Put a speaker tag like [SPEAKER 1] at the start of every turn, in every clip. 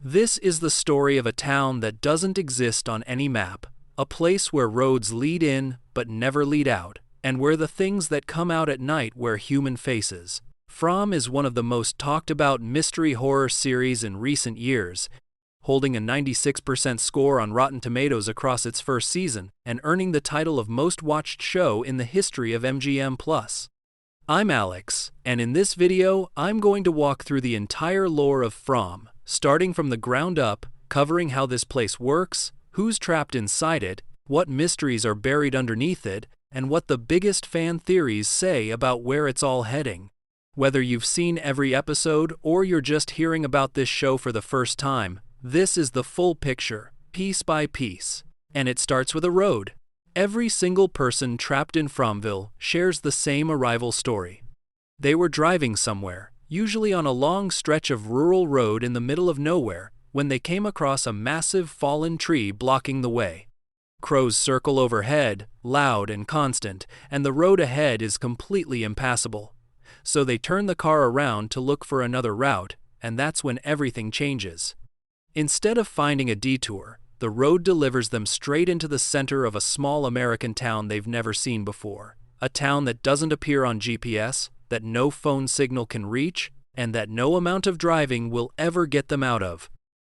[SPEAKER 1] This is the story of a town that doesn't exist on any map, a place where roads lead in but never lead out, and where the things that come out at night wear human faces. From is one of the most talked about mystery horror series in recent years, holding a 96% score on Rotten Tomatoes across its first season and earning the title of most watched show in the history of MGM+. I'm Alex, and in this video, I'm going to walk through the entire lore of From, starting from the ground up, covering how this place works, who's trapped inside it, what mysteries are buried underneath it, and what the biggest fan theories say about where it's all heading. Whether you've seen every episode or you're just hearing about this show for the first time, this is the full picture, piece by piece. And it starts with a road. Every single person trapped in Fromville shares the same arrival story. They were driving somewhere, usually on a long stretch of rural road in the middle of nowhere, when they came across a massive fallen tree blocking the way. Crows circle overhead, loud and constant, and the road ahead is completely impassable. So they turn the car around to look for another route, and that's when everything changes. Instead of finding a detour, the road delivers them straight into the center of a small American town they've never seen before. A town that doesn't appear on GPS, that no phone signal can reach, and that no amount of driving will ever get them out of.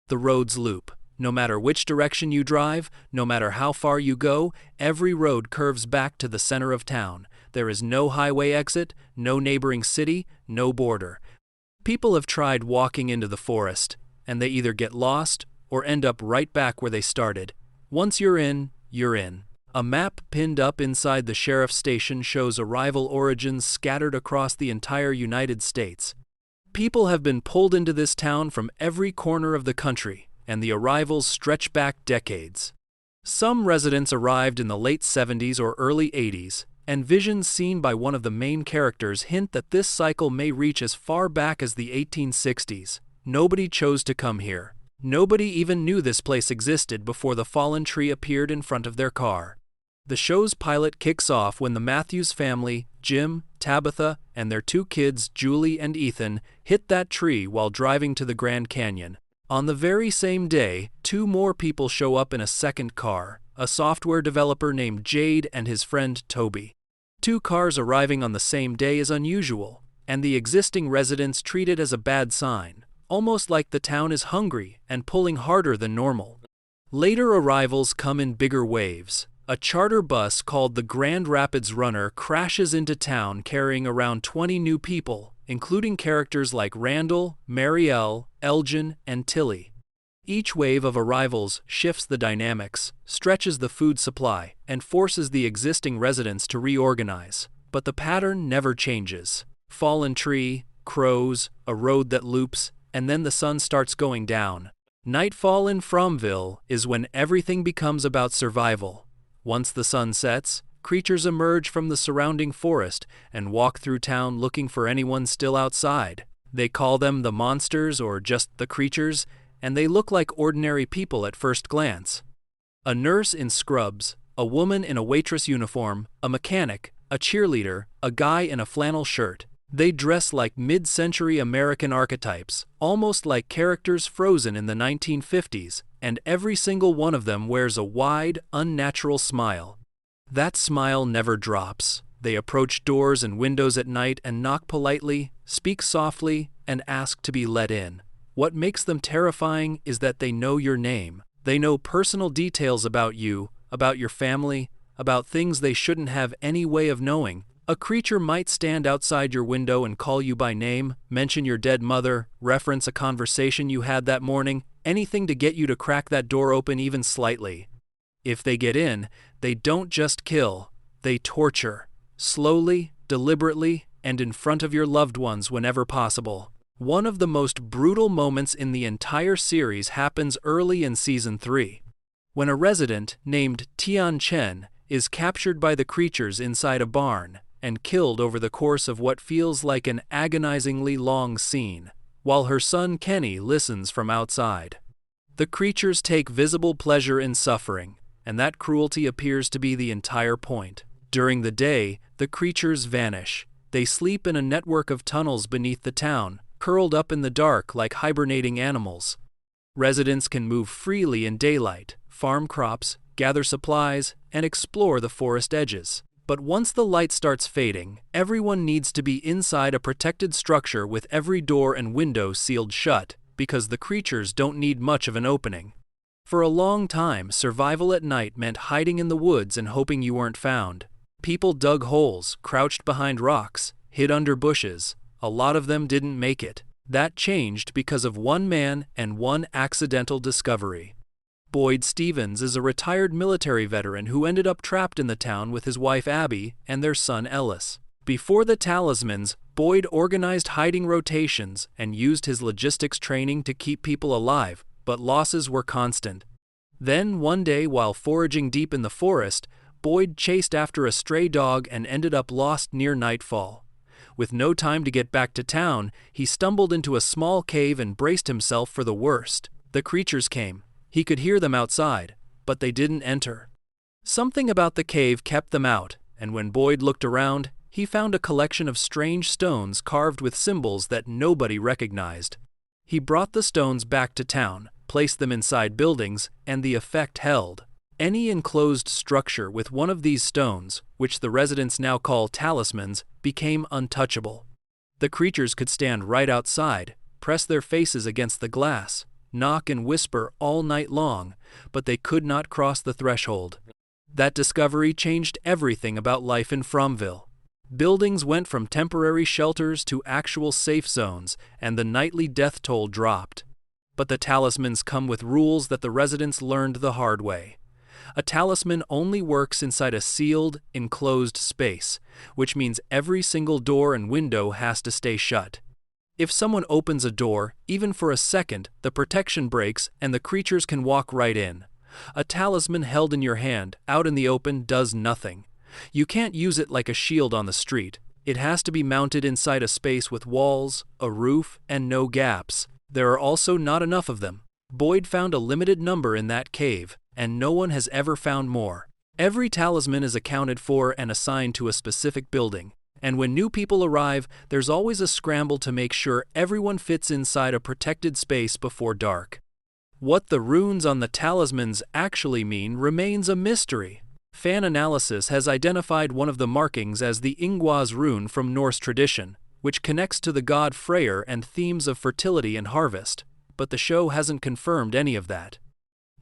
[SPEAKER 1] The roads loop. No matter which direction you drive, no matter how far you go, every road curves back to the center of town. There is no highway exit, no neighboring city, no border. People have tried walking into the forest, and they either get lost or end up right back where they started. Once you're in, you're in. A map pinned up inside the sheriff's station shows arrival origins scattered across the entire United States. People have been pulled into this town from every corner of the country, and the arrivals stretch back decades. Some residents arrived in the late 70s or early 80s, and visions seen by one of the main characters hint that this cycle may reach as far back as the 1860s. Nobody chose to come here. Nobody even knew this place existed before the fallen tree appeared in front of their car. The show's pilot kicks off when the Matthews family, Jim, Tabitha, and their two kids, Julie and Ethan, hit that tree while driving to the Grand Canyon. On the very same day, two more people show up in a second car, a software developer named Jade and his friend Toby. Two cars arriving on the same day is unusual, and the existing residents treat it as a bad sign, almost like the town is hungry and pulling harder than normal. Later arrivals come in bigger waves. A charter bus called the Grand Rapids Runner crashes into town carrying around 20 new people, including characters like Randall, Marielle, Elgin, and Tilly. Each wave of arrivals shifts the dynamics, stretches the food supply, and forces the existing residents to reorganize. But the pattern never changes. Fallen tree, crows, a road that loops, and then the sun starts going down. Nightfall in Fromville is when everything becomes about survival. Once the sun sets, creatures emerge from the surrounding forest and walk through town looking for anyone still outside. They call them the monsters or just the creatures, and they look like ordinary people at first glance. A nurse in scrubs, a woman in a waitress uniform, a mechanic, a cheerleader, a guy in a flannel shirt. They dress like mid-century American archetypes, almost like characters frozen in the 1950s, and every single one of them wears a wide, unnatural smile. That smile never drops. They approach doors and windows at night and knock politely, speak softly, and ask to be let in. What makes them terrifying is that they know your name. They know personal details about you, about your family, about things they shouldn't have any way of knowing. A creature might stand outside your window and call you by name, mention your dead mother, reference a conversation you had that morning, anything to get you to crack that door open even slightly. If they get in, they don't just kill, they torture. Slowly, deliberately, and in front of your loved ones whenever possible. One of the most brutal moments in the entire series happens early in Season 3. When a resident named Tian Chen is captured by the creatures inside a barn and killed over the course of what feels like an agonizingly long scene, while her son Kenny listens from outside. The creatures take visible pleasure in suffering, and that cruelty appears to be the entire point. During the day, the creatures vanish. They sleep in a network of tunnels beneath the town, curled up in the dark like hibernating animals. Residents can move freely in daylight, farm crops, gather supplies, and explore the forest edges. But once the light starts fading, everyone needs to be inside a protected structure with every door and window sealed shut, because the creatures don't need much of an opening. For a long time, survival at night meant hiding in the woods and hoping you weren't found. People dug holes, crouched behind rocks, hid under bushes. A lot of them didn't make it. That changed because of one man and one accidental discovery. Boyd Stevens is a retired military veteran who ended up trapped in the town with his wife Abby and their son Ellis. Before the talismans, Boyd organized hiding rotations and used his logistics training to keep people alive, but losses were constant. Then, one day while foraging deep in the forest, Boyd chased after a stray dog and ended up lost near nightfall. With no time to get back to town, he stumbled into a small cave and braced himself for the worst. The creatures came. He could hear them outside, but they didn't enter. Something about the cave kept them out, and when Boyd looked around, he found a collection of strange stones carved with symbols that nobody recognized. He brought the stones back to town, placed them inside buildings, and the effect held. Any enclosed structure with one of these stones, which the residents now call talismans, became untouchable. The creatures could stand right outside, press their faces against the glass, knock and whisper all night long, but they could not cross the threshold. That discovery changed everything about life in Fromville. Buildings went from temporary shelters to actual safe zones, and the nightly death toll dropped. But the talismans come with rules that the residents learned the hard way. A talisman only works inside a sealed, enclosed space, which means every single door and window has to stay shut. If someone opens a door, even for a second, the protection breaks and the creatures can walk right in. A talisman held in your hand, out in the open, does nothing. You can't use it like a shield on the street. It has to be mounted inside a space with walls, a roof, and no gaps. There are also not enough of them. Boyd found a limited number in that cave, and no one has ever found more. Every talisman is accounted for and assigned to a specific building. And when new people arrive, there's always a scramble to make sure everyone fits inside a protected space before dark. What the runes on the talismans actually mean remains a mystery. Fan analysis has identified one of the markings as the Ingwaz rune from Norse tradition, which connects to the god Freyr and themes of fertility and harvest, but the show hasn't confirmed any of that.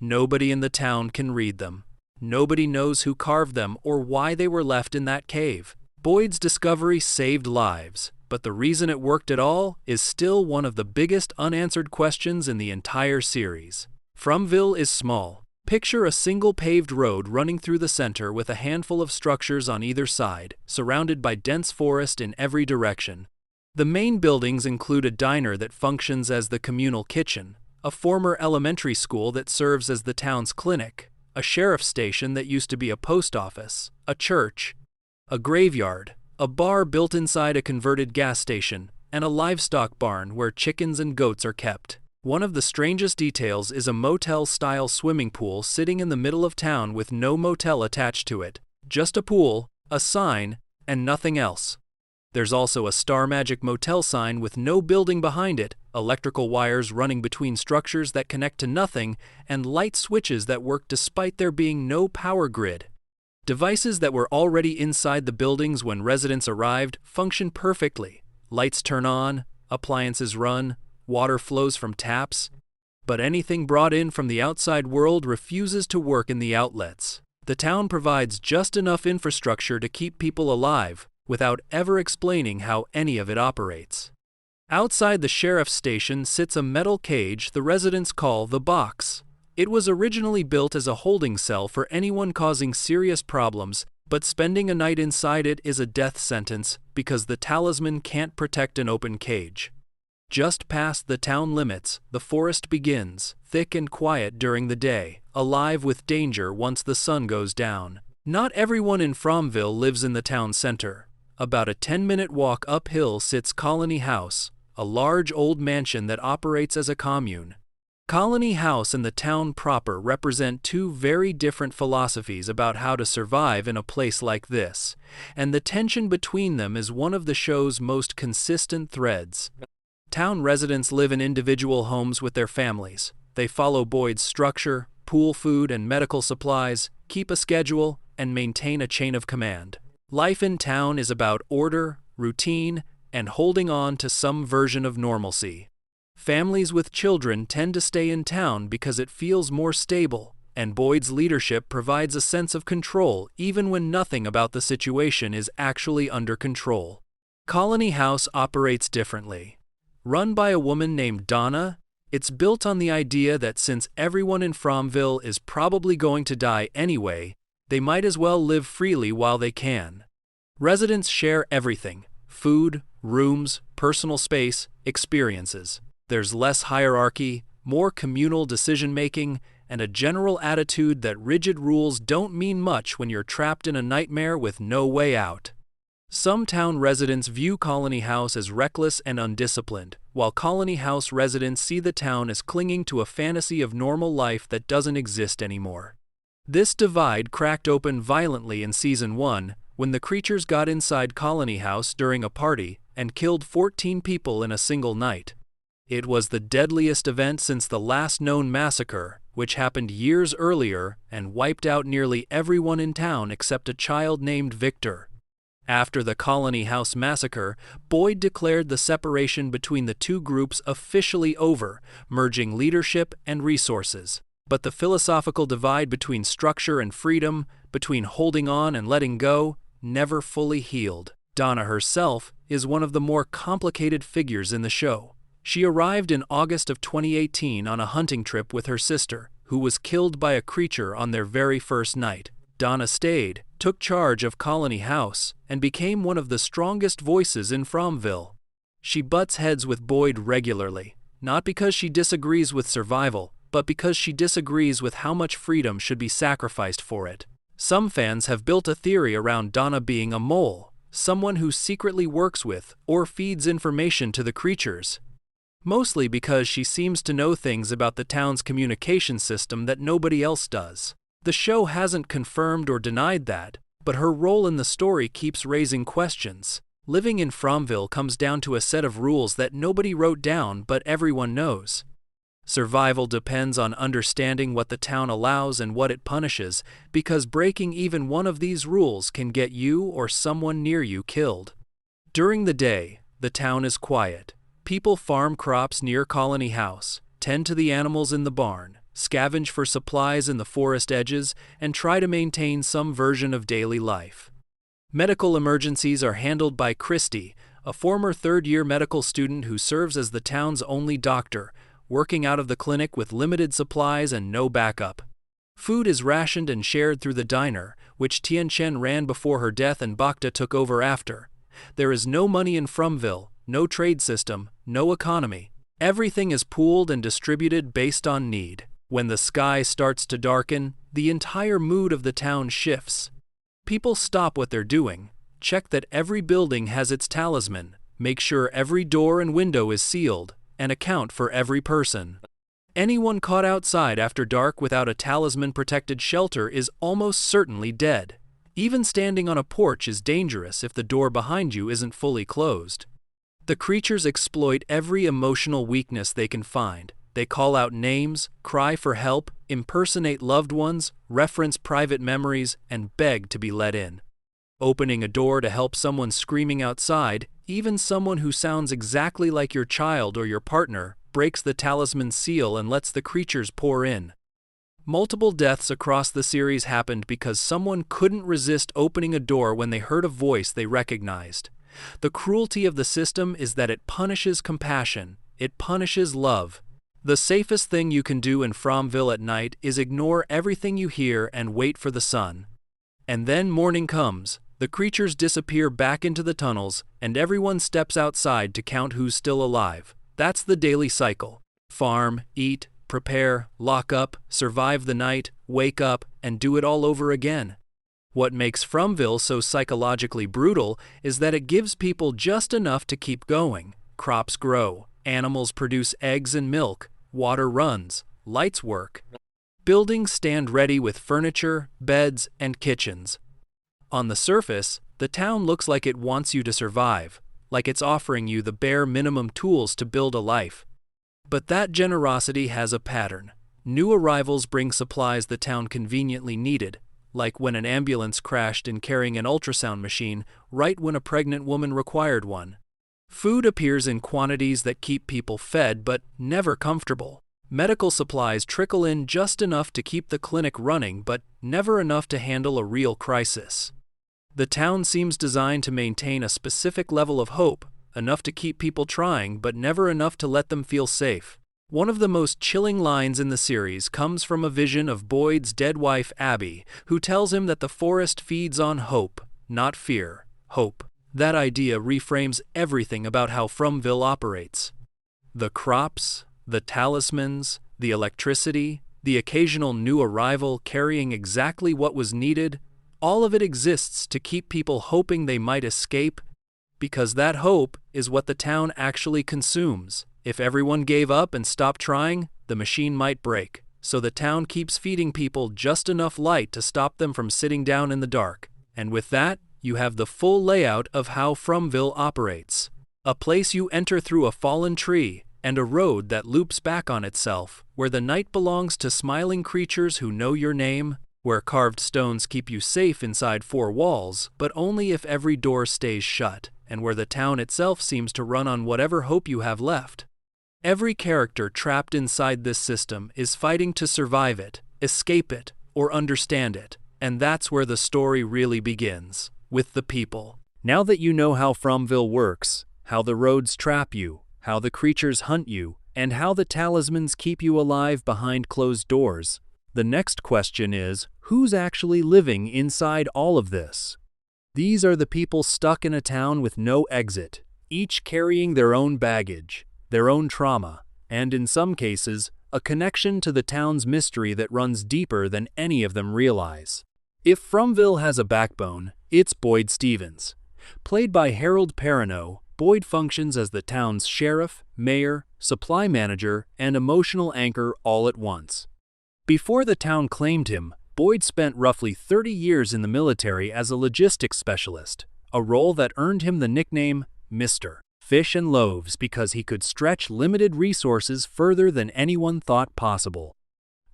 [SPEAKER 1] Nobody in the town can read them. Nobody knows who carved them or why they were left in that cave. Boyd's discovery saved lives, but the reason it worked at all is still one of the biggest unanswered questions in the entire series. Fromville is small. Picture a single paved road running through the center with a handful of structures on either side, surrounded by dense forest in every direction. The main buildings include a diner that functions as the communal kitchen, a former elementary school that serves as the town's clinic, a sheriff's station that used to be a post office, a church, a graveyard, a bar built inside a converted gas station, and a livestock barn where chickens and goats are kept. One of the strangest details is a motel-style swimming pool sitting in the middle of town with no motel attached to it. Just a pool, a sign, and nothing else. There's also a Star Magic motel sign with no building behind it, electrical wires running between structures that connect to nothing, and light switches that work despite there being no power grid. Devices that were already inside the buildings when residents arrived function perfectly. Lights turn on, appliances run, water flows from taps. But anything brought in from the outside world refuses to work in the outlets. The town provides just enough infrastructure to keep people alive, without ever explaining how any of it operates. Outside the sheriff's station sits a metal cage the residents call the box. It was originally built as a holding cell for anyone causing serious problems, but spending a night inside it is a death sentence because the talisman can't protect an open cage. Just past the town limits, the forest begins, thick and quiet during the day, alive with danger once the sun goes down. Not everyone in Fromville lives in the town center. About a 10-minute walk uphill sits Colony House, a large old mansion that operates as a commune. Colony House and the town proper represent two very different philosophies about how to survive in a place like this, and the tension between them is one of the show's most consistent threads. Town residents live in individual homes with their families. They follow Boyd's structure, pool food and medical supplies, keep a schedule, and maintain a chain of command. Life in town is about order, routine, and holding on to some version of normalcy. Families with children tend to stay in town because it feels more stable, and Boyd's leadership provides a sense of control even when nothing about the situation is actually under control. Colony House operates differently. Run by a woman named Donna, it's built on the idea that since everyone in Fromville is probably going to die anyway, they might as well live freely while they can. Residents share everything: food, rooms, personal space, experiences. There's less hierarchy, more communal decision-making, and a general attitude that rigid rules don't mean much when you're trapped in a nightmare with no way out. Some town residents view Colony House as reckless and undisciplined, while Colony House residents see the town as clinging to a fantasy of normal life that doesn't exist anymore. This divide cracked open violently in Season 1, when the creatures got inside Colony House during a party and killed 14 people in a single night. It was the deadliest event since the last known massacre, which happened years earlier and wiped out nearly everyone in town except a child named Victor. After the Colony House massacre, Boyd declared the separation between the two groups officially over, merging leadership and resources. But the philosophical divide between structure and freedom, between holding on and letting go, never fully healed. Donna herself is one of the more complicated figures in the show. She arrived in August of 2018 on a hunting trip with her sister, who was killed by a creature on their very first night. Donna stayed, took charge of Colony House, and became one of the strongest voices in Fromville. She butts heads with Boyd regularly, not because she disagrees with survival, but because she disagrees with how much freedom should be sacrificed for it. Some fans have built a theory around Donna being a mole, someone who secretly works with or feeds information to the creatures. Mostly because she seems to know things about the town's communication system that nobody else does. The show hasn't confirmed or denied that, but her role in the story keeps raising questions. Living in Fromville comes down to a set of rules that nobody wrote down but everyone knows. Survival depends on understanding what the town allows and what it punishes, because breaking even one of these rules can get you or someone near you killed. During the day, the town is quiet. People farm crops near Colony House, tend to the animals in the barn, scavenge for supplies in the forest edges, and try to maintain some version of daily life. Medical emergencies are handled by Christy, a former third-year medical student who serves as the town's only doctor, working out of the clinic with limited supplies and no backup. Food is rationed and shared through the diner, which Tien Chen ran before her death and Bacta took over after. There is no money in Fromville, no trade system, no economy. Everything is pooled and distributed based on need. When the sky starts to darken, the entire mood of the town shifts. People stop what they're doing, check that every building has its talisman, make sure every door and window is sealed, and account for every person. Anyone caught outside after dark without a talisman-protected shelter is almost certainly dead. Even standing on a porch is dangerous if the door behind you isn't fully closed. The creatures exploit every emotional weakness they can find. They call out names, cry for help, impersonate loved ones, reference private memories, and beg to be let in. Opening a door to help someone screaming outside, even someone who sounds exactly like your child or your partner, breaks the talisman seal and lets the creatures pour in. Multiple deaths across the series happened because someone couldn't resist opening a door when they heard a voice they recognized. The cruelty of the system is that it punishes compassion, it punishes love. The safest thing you can do in Fromville at night is ignore everything you hear and wait for the sun. And then morning comes, the creatures disappear back into the tunnels, and everyone steps outside to count who's still alive. That's the daily cycle. Farm, eat, prepare, lock up, survive the night, wake up, and do it all over again. What makes Fromville so psychologically brutal is that it gives people just enough to keep going. Crops grow, animals produce eggs and milk, water runs, lights work. Buildings stand ready with furniture, beds, and kitchens. On the surface, the town looks like it wants you to survive, like it's offering you the bare minimum tools to build a life. But that generosity has a pattern. New arrivals bring supplies the town conveniently needed, like when an ambulance crashed in carrying an ultrasound machine right when a pregnant woman required one. Food appears in quantities that keep people fed but never comfortable. Medical supplies trickle in just enough to keep the clinic running but never enough to handle a real crisis. The town seems designed to maintain a specific level of hope, enough to keep people trying but never enough to let them feel safe. One of the most chilling lines in the series comes from a vision of Boyd's dead wife Abby, who tells him that the forest feeds on hope, not fear. Hope. That idea reframes everything about how Fromville operates. The crops, the talismans, the electricity, the occasional new arrival carrying exactly what was needed, all of it exists to keep people hoping they might escape, because that hope is what the town actually consumes. If everyone gave up and stopped trying, the machine might break. So the town keeps feeding people just enough light to stop them from sitting down in the dark. And with that, you have the full layout of how Fromville operates. A place you enter through a fallen tree, and a road that loops back on itself, where the night belongs to smiling creatures who know your name, where carved stones keep you safe inside four walls, but only if every door stays shut, and where the town itself seems to run on whatever hope you have left. Every character trapped inside this system is fighting to survive it, escape it, or understand it, and that's where the story really begins, with the people. Now that you know how Fromville works, how the roads trap you, how the creatures hunt you, and how the talismans keep you alive behind closed doors, the next question is, who's actually living inside all of this? These are the people stuck in a town with no exit, each carrying their own baggage, their own trauma, and in some cases, a connection to the town's mystery that runs deeper than any of them realize. If Fromville has a backbone, it's Boyd Stevens. Played by Harold Perrineau, Boyd functions as the town's sheriff, mayor, supply manager, and emotional anchor all at once. Before the town claimed him, Boyd spent roughly 30 years in the military as a logistics specialist, a role that earned him the nickname Mr. Fish and Loaves because he could stretch limited resources further than anyone thought possible.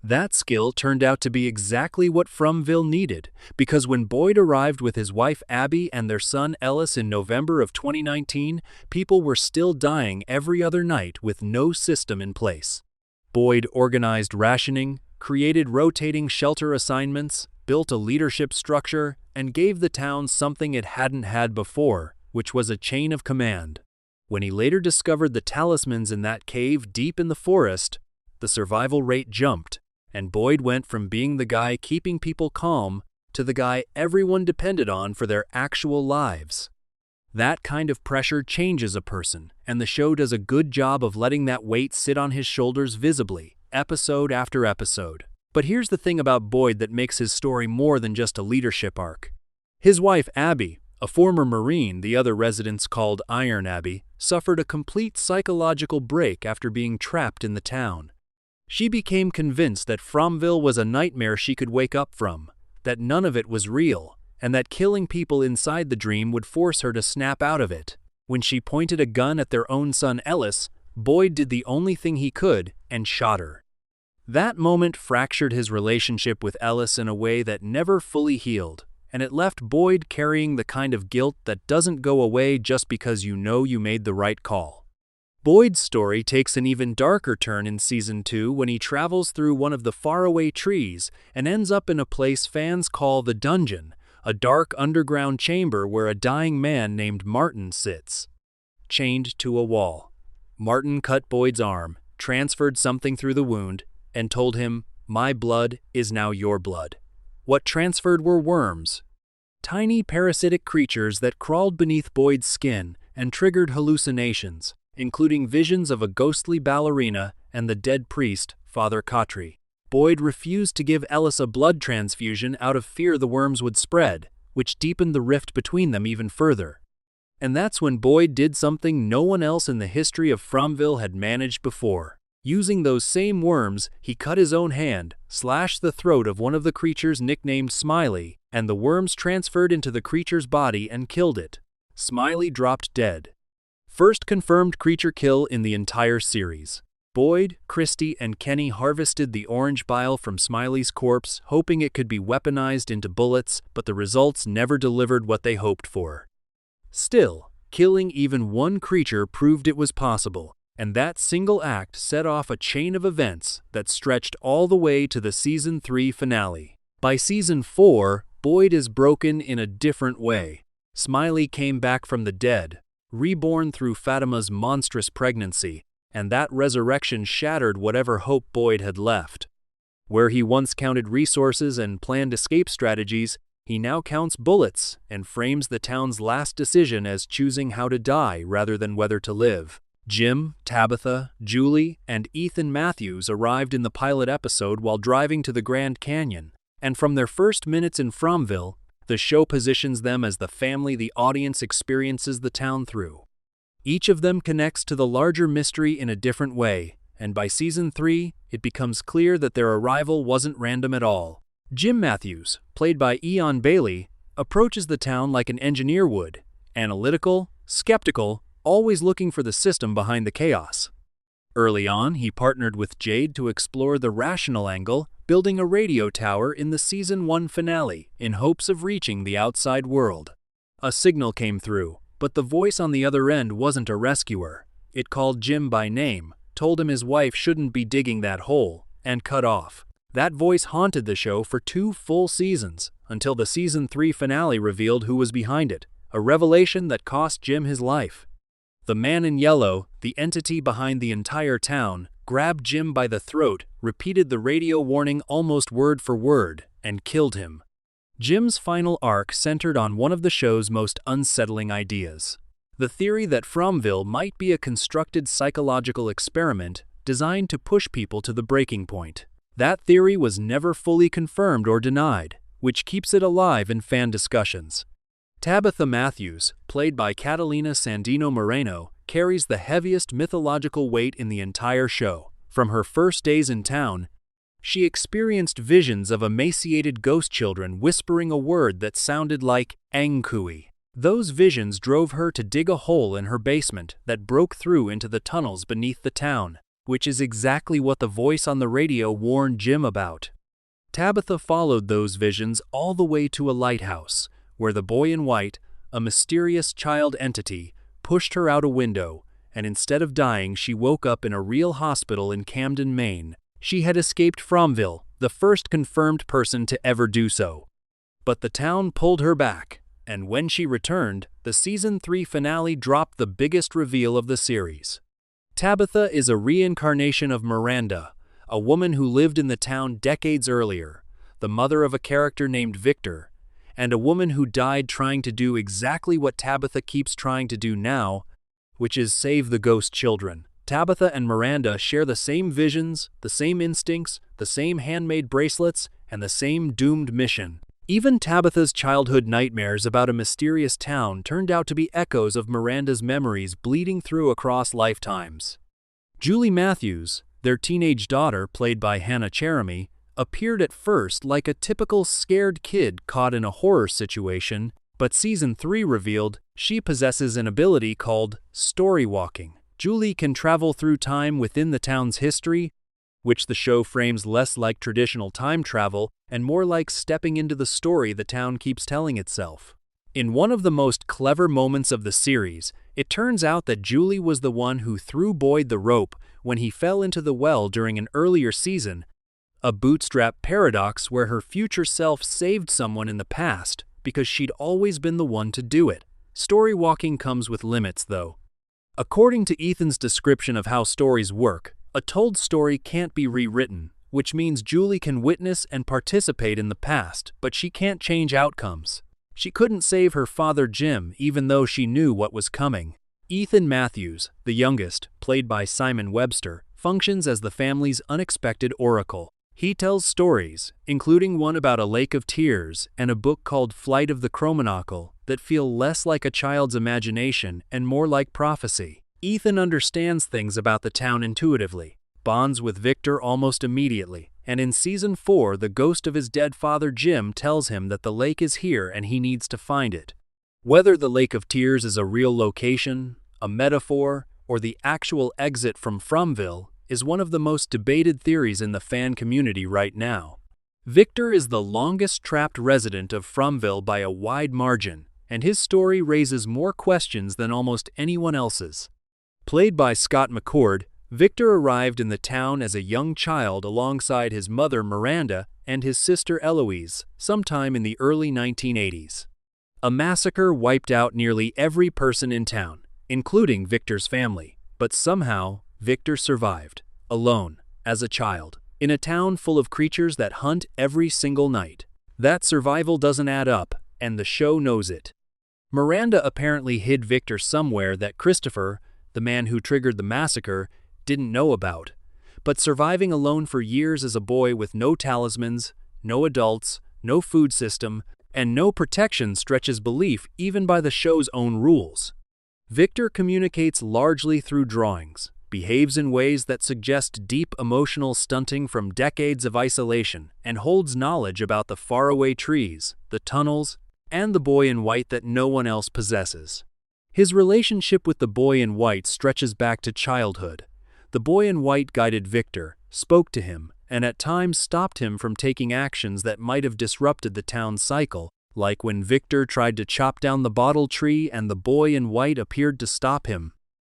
[SPEAKER 1] That skill turned out to be exactly what Fromville needed, because when Boyd arrived with his wife Abby and their son Ellis in November of 2019, people were still dying every other night with no system in place. Boyd organized rationing, created rotating shelter assignments, built a leadership structure, and gave the town something it hadn't had before, which was a chain of command. When he later discovered the talismans in that cave deep in the forest, the survival rate jumped, and Boyd went from being the guy keeping people calm to the guy everyone depended on for their actual lives. That kind of pressure changes a person, and the show does a good job of letting that weight sit on his shoulders visibly, episode after episode. But here's the thing about Boyd that makes his story more than just a leadership arc. His wife Abby, a former Marine the other residents called Iron Abby, suffered a complete psychological break after being trapped in the town. She became convinced that Fromville was a nightmare she could wake up from, that none of it was real, and that killing people inside the dream would force her to snap out of it. When she pointed a gun at their own son Ellis, Boyd did the only thing he could and shot her. That moment fractured his relationship with Ellis in a way that never fully healed, and it left Boyd carrying the kind of guilt that doesn't go away just because you know you made the right call. Boyd's story takes an even darker turn in Season 2 when he travels through one of the faraway trees and ends up in a place fans call the Dungeon, a dark underground chamber where a dying man named Martin sits, chained to a wall. Martin cut Boyd's arm, transferred something through the wound, and told him, "My blood is now your blood." What transferred were worms, tiny parasitic creatures that crawled beneath Boyd's skin and triggered hallucinations, including visions of a ghostly ballerina and the dead priest, Father Kotri. Boyd refused to give Ellis a blood transfusion out of fear the worms would spread, which deepened the rift between them even further. And that's when Boyd did something no one else in the history of Fromville had managed before. Using those same worms, he cut his own hand, slashed the throat of one of the creatures nicknamed Smiley, and the worms transferred into the creature's body and killed it. Smiley dropped dead. First confirmed creature kill in the entire series. Boyd, Christy, and Kenny harvested the orange bile from Smiley's corpse, hoping it could be weaponized into bullets, but the results never delivered what they hoped for. Still, killing even one creature proved it was possible, and that single act set off a chain of events that stretched all the way to the Season 3 finale. By Season 4, Boyd is broken in a different way. Smiley came back from the dead, reborn through Fatima's monstrous pregnancy, and that resurrection shattered whatever hope Boyd had left. Where he once counted resources and planned escape strategies, he now counts bullets and frames the town's last decision as choosing how to die rather than whether to live. Jim, Tabitha, Julie, and Ethan Matthews arrived in the pilot episode while driving to the Grand Canyon, and from their first minutes in Fromville, the show positions them as the family the audience experiences the town through. Each of them connects to the larger mystery in a different way, and by Season 3, it becomes clear that their arrival wasn't random at all. Jim Matthews, played by Eon Bailey, approaches the town like an engineer would, analytical, skeptical, always looking for the system behind the chaos. Early on, he partnered with Jade to explore the rational angle, building a radio tower in the Season 1 finale in hopes of reaching the outside world. A signal came through, but the voice on the other end wasn't a rescuer. It called Jim by name, told him his wife shouldn't be digging that hole, and cut off. That voice haunted the show for 2 full seasons, until the Season 3 finale revealed who was behind it, a revelation that cost Jim his life. The man in yellow, the entity behind the entire town, grabbed Jim by the throat, repeated the radio warning almost word for word, and killed him. Jim's final arc centered on one of the show's most unsettling ideas: the theory that Fromville might be a constructed psychological experiment designed to push people to the breaking point. That theory was never fully confirmed or denied, which keeps it alive in fan discussions. Tabitha Matthews, played by Catalina Sandino Moreno, carries the heaviest mythological weight in the entire show. From her first days in town, she experienced visions of emaciated ghost children whispering a word that sounded like Angkui. Those visions drove her to dig a hole in her basement that broke through into the tunnels beneath the town, which is exactly what the voice on the radio warned Jim about. Tabitha followed those visions all the way to a lighthouse, where the boy in white, a mysterious child entity, pushed her out a window, and instead of dying, she woke up in a real hospital in Camden, Maine. She had escaped Fromville, the first confirmed person to ever do so. But the town pulled her back, and when she returned, the Season 3 finale dropped the biggest reveal of the series. Tabitha is a reincarnation of Miranda, a woman who lived in the town decades earlier, the mother of a character named Victor, and a woman who died trying to do exactly what Tabitha keeps trying to do now, which is save the ghost children. Tabitha and Miranda share the same visions, the same instincts, the same handmade bracelets, and the same doomed mission. Even Tabitha's childhood nightmares about a mysterious town turned out to be echoes of Miranda's memories bleeding through across lifetimes. Julie Matthews, their teenage daughter played by Hannah Cherami, appeared at first like a typical scared kid caught in a horror situation, but Season 3 revealed she possesses an ability called story walking. Julie can travel through time within the town's history, which the show frames less like traditional time travel and more like stepping into the story the town keeps telling itself. In one of the most clever moments of the series, it turns out that Julie was the one who threw Boyd the rope when he fell into the well during an earlier season, a bootstrap paradox where her future self saved someone in the past because she'd always been the one to do it. Story walking comes with limits, though. According to Ethan's description of how stories work, a told story can't be rewritten, which means Julie can witness and participate in the past, but she can't change outcomes. She couldn't save her father Jim even though she knew what was coming. Ethan Matthews, the youngest, played by Simon Webster, functions as the family's unexpected oracle. He tells stories, including one about a lake of tears and a book called Flight of the Chromonocle, that feel less like a child's imagination and more like prophecy. Ethan understands things about the town intuitively, bonds with Victor almost immediately, and in Season 4, the ghost of his dead father Jim tells him that the lake is here and he needs to find it. Whether the Lake of Tears is a real location, a metaphor, or the actual exit from Fromville, is one of the most debated theories in the fan community right now. Victor is the longest trapped resident of Fromville by a wide margin, and his story raises more questions than almost anyone else's. Played by Scott McCord, Victor arrived in the town as a young child alongside his mother Miranda and his sister Eloise sometime in the early 1980s. A massacre wiped out nearly every person in town, including Victor's family, but somehow Victor survived, alone, as a child, in a town full of creatures that hunt every single night. That survival doesn't add up, and the show knows it. Miranda apparently hid Victor somewhere that Christopher, the man who triggered the massacre, didn't know about. But surviving alone for years as a boy with no talismans, no adults, no food system, and no protection stretches belief even by the show's own rules. Victor communicates largely through drawings, behaves in ways that suggest deep emotional stunting from decades of isolation, and holds knowledge about the faraway trees, the tunnels, and the boy in white that no one else possesses. His relationship with the boy in white stretches back to childhood. The boy in white guided Victor, spoke to him, and at times stopped him from taking actions that might have disrupted the town's cycle, like when Victor tried to chop down the bottle tree and the boy in white appeared to stop him.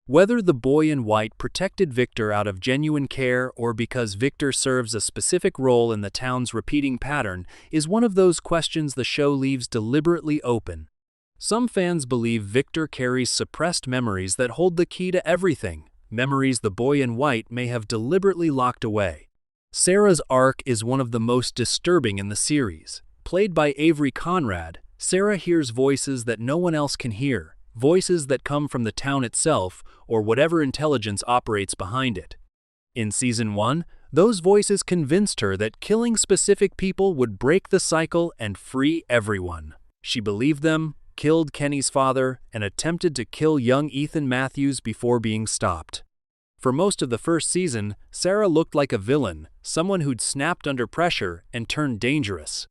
[SPEAKER 1] Whether the boy in white protected Victor out of genuine care or because Victor serves a specific role in the town's repeating pattern is one of those questions the show leaves deliberately open. Some fans believe Victor carries suppressed memories that hold the key to everything, memories the boy in white may have deliberately locked away. Sarah's arc is one of the most disturbing in the series. Played by Avery Conrad, Sarah hears voices that no one else can hear, voices that come from the town itself or whatever intelligence operates behind it. In Season 1, those voices convinced her that killing specific people would break the cycle and free everyone. She believed them, killed Kenny's father, and attempted to kill young Ethan Matthews before being stopped. For most of the first season, Sarah looked like a villain, someone who'd snapped under pressure and turned dangerous.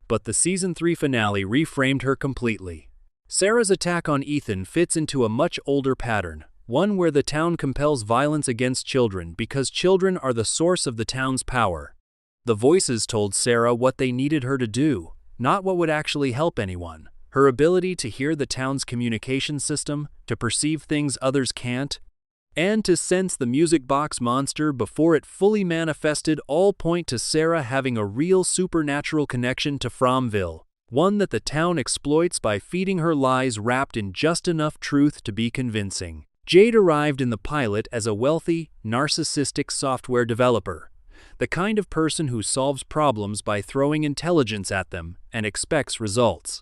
[SPEAKER 1] But the Season 3 finale reframed her completely. Sarah's attack on Ethan fits into a much older pattern, one where the town compels violence against children because children are the source of the town's power. The voices told Sarah what they needed her to do, not what would actually help anyone. Her ability to hear the town's communication system, to perceive things others can't, and to sense the music box monster before it fully manifested all point to Sarah having a real supernatural connection to Fromville, one that the town exploits by feeding her lies wrapped in just enough truth to be convincing. Jade arrived in the pilot as a wealthy, narcissistic software developer, the kind of person who solves problems by throwing intelligence at them and expects results.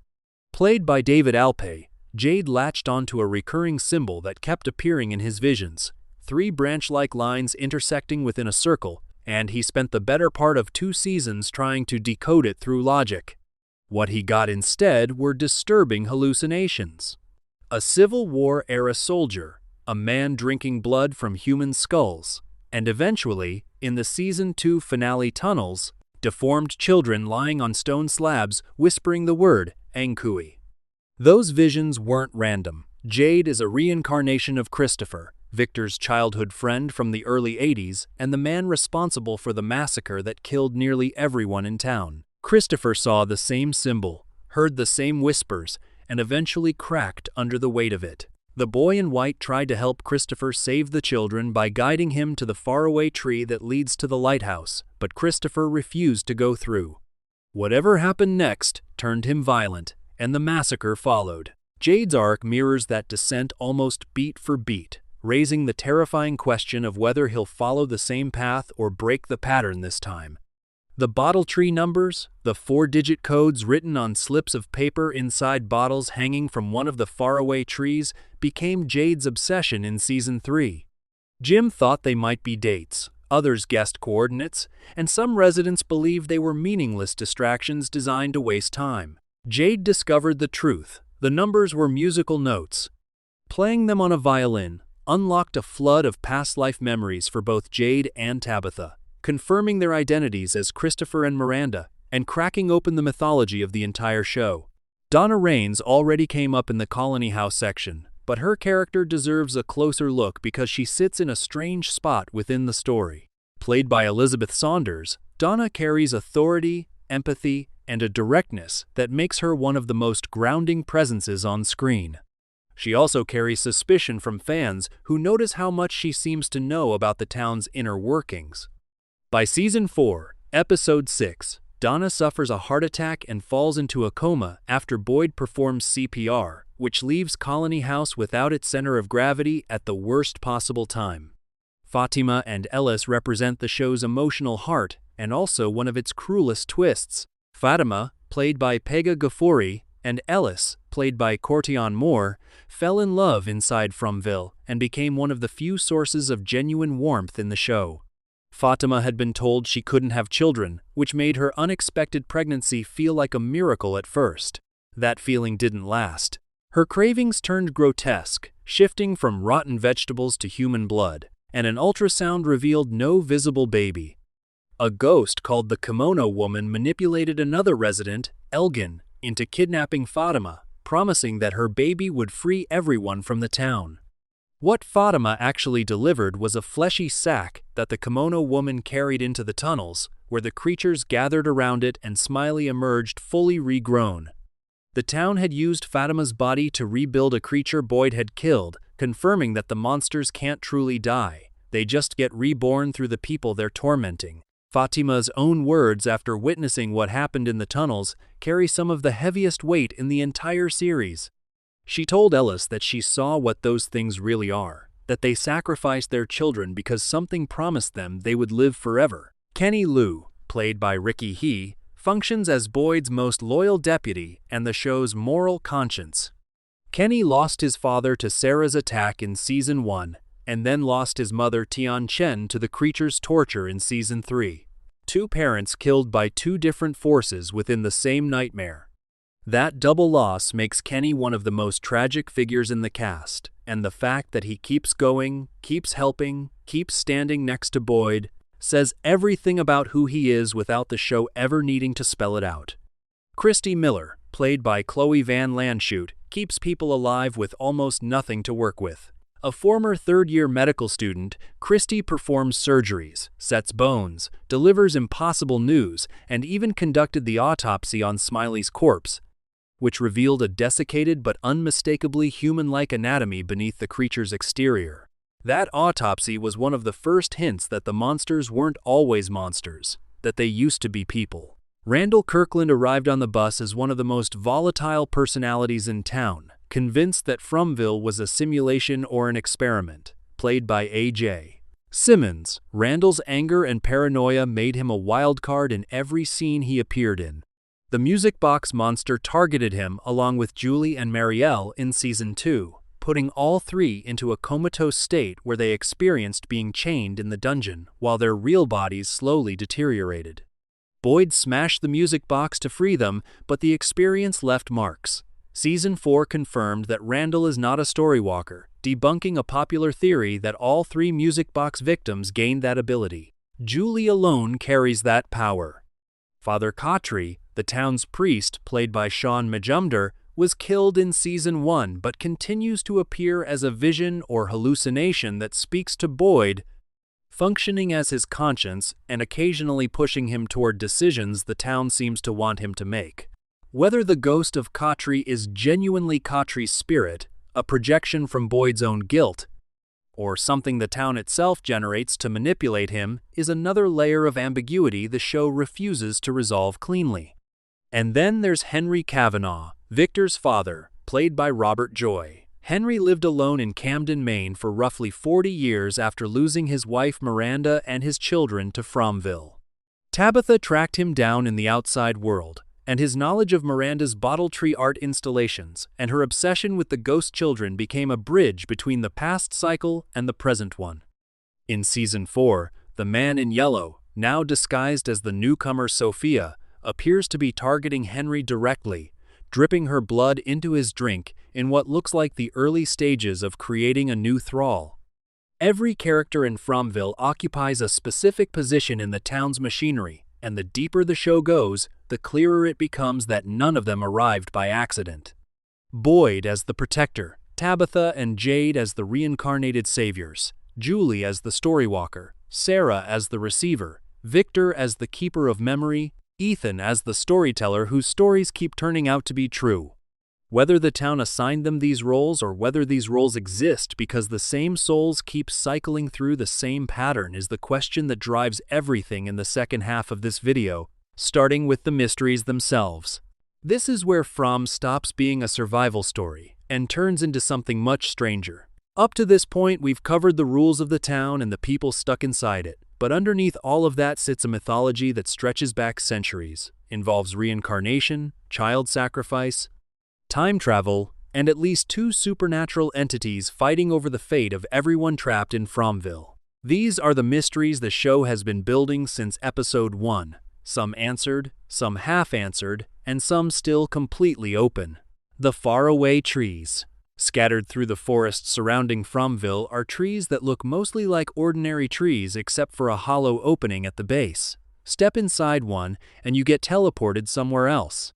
[SPEAKER 1] Played by David Alpay, Jade latched onto a recurring symbol that kept appearing in his visions, 3 branch-like lines intersecting within a circle, and he spent the better part of 2 seasons trying to decode it through logic. What he got instead were disturbing hallucinations. A Civil War-era soldier, a man drinking blood from human skulls, and eventually, in the Season 2 finale tunnels, deformed children lying on stone slabs whispering the word Angkui. Those visions weren't random. Jade is a reincarnation of Christopher, Victor's childhood friend from the early 80s and the man responsible for the massacre that killed nearly everyone in town. Christopher saw the same symbol, heard the same whispers, and eventually cracked under the weight of it. The boy in white tried to help Christopher save the children by guiding him to the faraway tree that leads to the lighthouse, but Christopher refused to go through. Whatever happened next turned him violent, and the massacre followed. Jade's arc mirrors that descent almost beat for beat, raising the terrifying question of whether he'll follow the same path or break the pattern this time. The bottle tree numbers, the 4-digit codes written on slips of paper inside bottles hanging from one of the faraway trees, became Jade's obsession in Season 3. Jim thought they might be dates, others guessed coordinates, and some residents believed they were meaningless distractions designed to waste time. Jade discovered the truth. The numbers were musical notes. Playing them on a violin unlocked a flood of past life memories for both Jade and Tabitha, confirming their identities as Christopher and Miranda, and cracking open the mythology of the entire show. Donna Raines already came up in the Colony House section, but her character deserves a closer look because she sits in a strange spot within the story. Played by Elizabeth Saunders, Donna carries authority, empathy, and a directness that makes her one of the most grounding presences on screen. She also carries suspicion from fans who notice how much she seems to know about the town's inner workings. By Season 4, Episode 6, Donna suffers a heart attack and falls into a coma after Boyd performs CPR, which leaves Colony House without its center of gravity at the worst possible time. Fatima and Ellis represent the show's emotional heart and also one of its cruelest twists. Fatima, played by Pega Ghafouri, and Ellis, played by Cortion Moore, fell in love inside Fromville and became one of the few sources of genuine warmth in the show. Fatima had been told she couldn't have children, which made her unexpected pregnancy feel like a miracle at first. That feeling didn't last. Her cravings turned grotesque, shifting from rotten vegetables to human blood, and an ultrasound revealed no visible baby. A ghost called the Kimono Woman manipulated another resident, Elgin, into kidnapping Fatima, promising that her baby would free everyone from the town. What Fatima actually delivered was a fleshy sack that the Kimono Woman carried into the tunnels, where the creatures gathered around it and Smiley emerged fully regrown. The town had used Fatima's body to rebuild a creature Boyd had killed, confirming that the monsters can't truly die. They just get reborn through the people they're tormenting. Fatima's own words after witnessing what happened in the tunnels carry some of the heaviest weight in the entire series. She told Ellis that she saw what those things really are, that they sacrificed their children because something promised them they would live forever. Kenny Liu, played by Ricky He, functions as Boyd's most loyal deputy and the show's moral conscience. Kenny lost his father to Sarah's attack in Season 1, and then lost his mother Tian Chen to the creature's torture in Season 3. Two parents killed by two different forces within the same nightmare. That double loss makes Kenny one of the most tragic figures in the cast, and the fact that he keeps going, keeps helping, keeps standing next to Boyd, says everything about who he is without the show ever needing to spell it out. Christy Miller, played by Chloe Van Landschoot, keeps people alive with almost nothing to work with. A former third-year medical student, Christy performs surgeries, sets bones, delivers impossible news, and even conducted the autopsy on Smiley's corpse, which revealed a desiccated but unmistakably human-like anatomy beneath the creature's exterior. That autopsy was one of the first hints that the monsters weren't always monsters, that they used to be people. Randall Kirkland arrived on the bus as one of the most volatile personalities in town, convinced that Fromville was a simulation or an experiment, played by A.J. Simmons. Randall's anger and paranoia made him a wild card in every scene he appeared in. The music box monster targeted him along with Julie and Marielle in Season 2, putting all three into a comatose state where they experienced being chained in the dungeon while their real bodies slowly deteriorated. Boyd smashed the music box to free them, but the experience left marks. Season 4 confirmed that Randall is not a storywalker, debunking a popular theory that all three music box victims gained that ability. Julie alone carries that power. Father Khatri, the town's priest, played by Sean Majumder, was killed in Season 1 but continues to appear as a vision or hallucination that speaks to Boyd, functioning as his conscience and occasionally pushing him toward decisions the town seems to want him to make. Whether the ghost of Khatri is genuinely Khatri's spirit, a projection from Boyd's own guilt, or something the town itself generates to manipulate him, is another layer of ambiguity the show refuses to resolve cleanly. And then there's Henry Kavanaugh, Victor's father, played by Robert Joy. Henry lived alone in Camden, Maine for roughly 40 years after losing his wife Miranda and his children to Fromville. Tabitha tracked him down in the outside world, and his knowledge of Miranda's bottle tree art installations and her obsession with the ghost children became a bridge between the past cycle and the present one. In Season 4, the man in yellow, now disguised as the newcomer Sophia, appears to be targeting Henry directly, dripping her blood into his drink in what looks like the early stages of creating a new thrall. Every character in Fromville occupies a specific position in the town's machinery, and the deeper the show goes, the clearer it becomes that none of them arrived by accident. Boyd as the protector, Tabitha and Jade as the reincarnated saviors, Julie as the storywalker, Sarah as the receiver, Victor as the keeper of memory, Ethan as the storyteller whose stories keep turning out to be true. Whether the town assigned them these roles or whether these roles exist because the same souls keep cycling through the same pattern is the question that drives everything in the second half of this video, starting with the mysteries themselves. This is where From stops being a survival story and turns into something much stranger. Up to this point, we've covered the rules of the town and the people stuck inside it, but underneath all of that sits a mythology that stretches back centuries, involves reincarnation, child sacrifice, time travel, and at least two supernatural entities fighting over the fate of everyone trapped in Fromville. These are the mysteries the show has been building since episode 1, some answered, some half-answered, and some still completely open. The faraway trees. Scattered through the forest surrounding Fromville are trees that look mostly like ordinary trees except for a hollow opening at the base. Step inside one, and you get teleported somewhere else.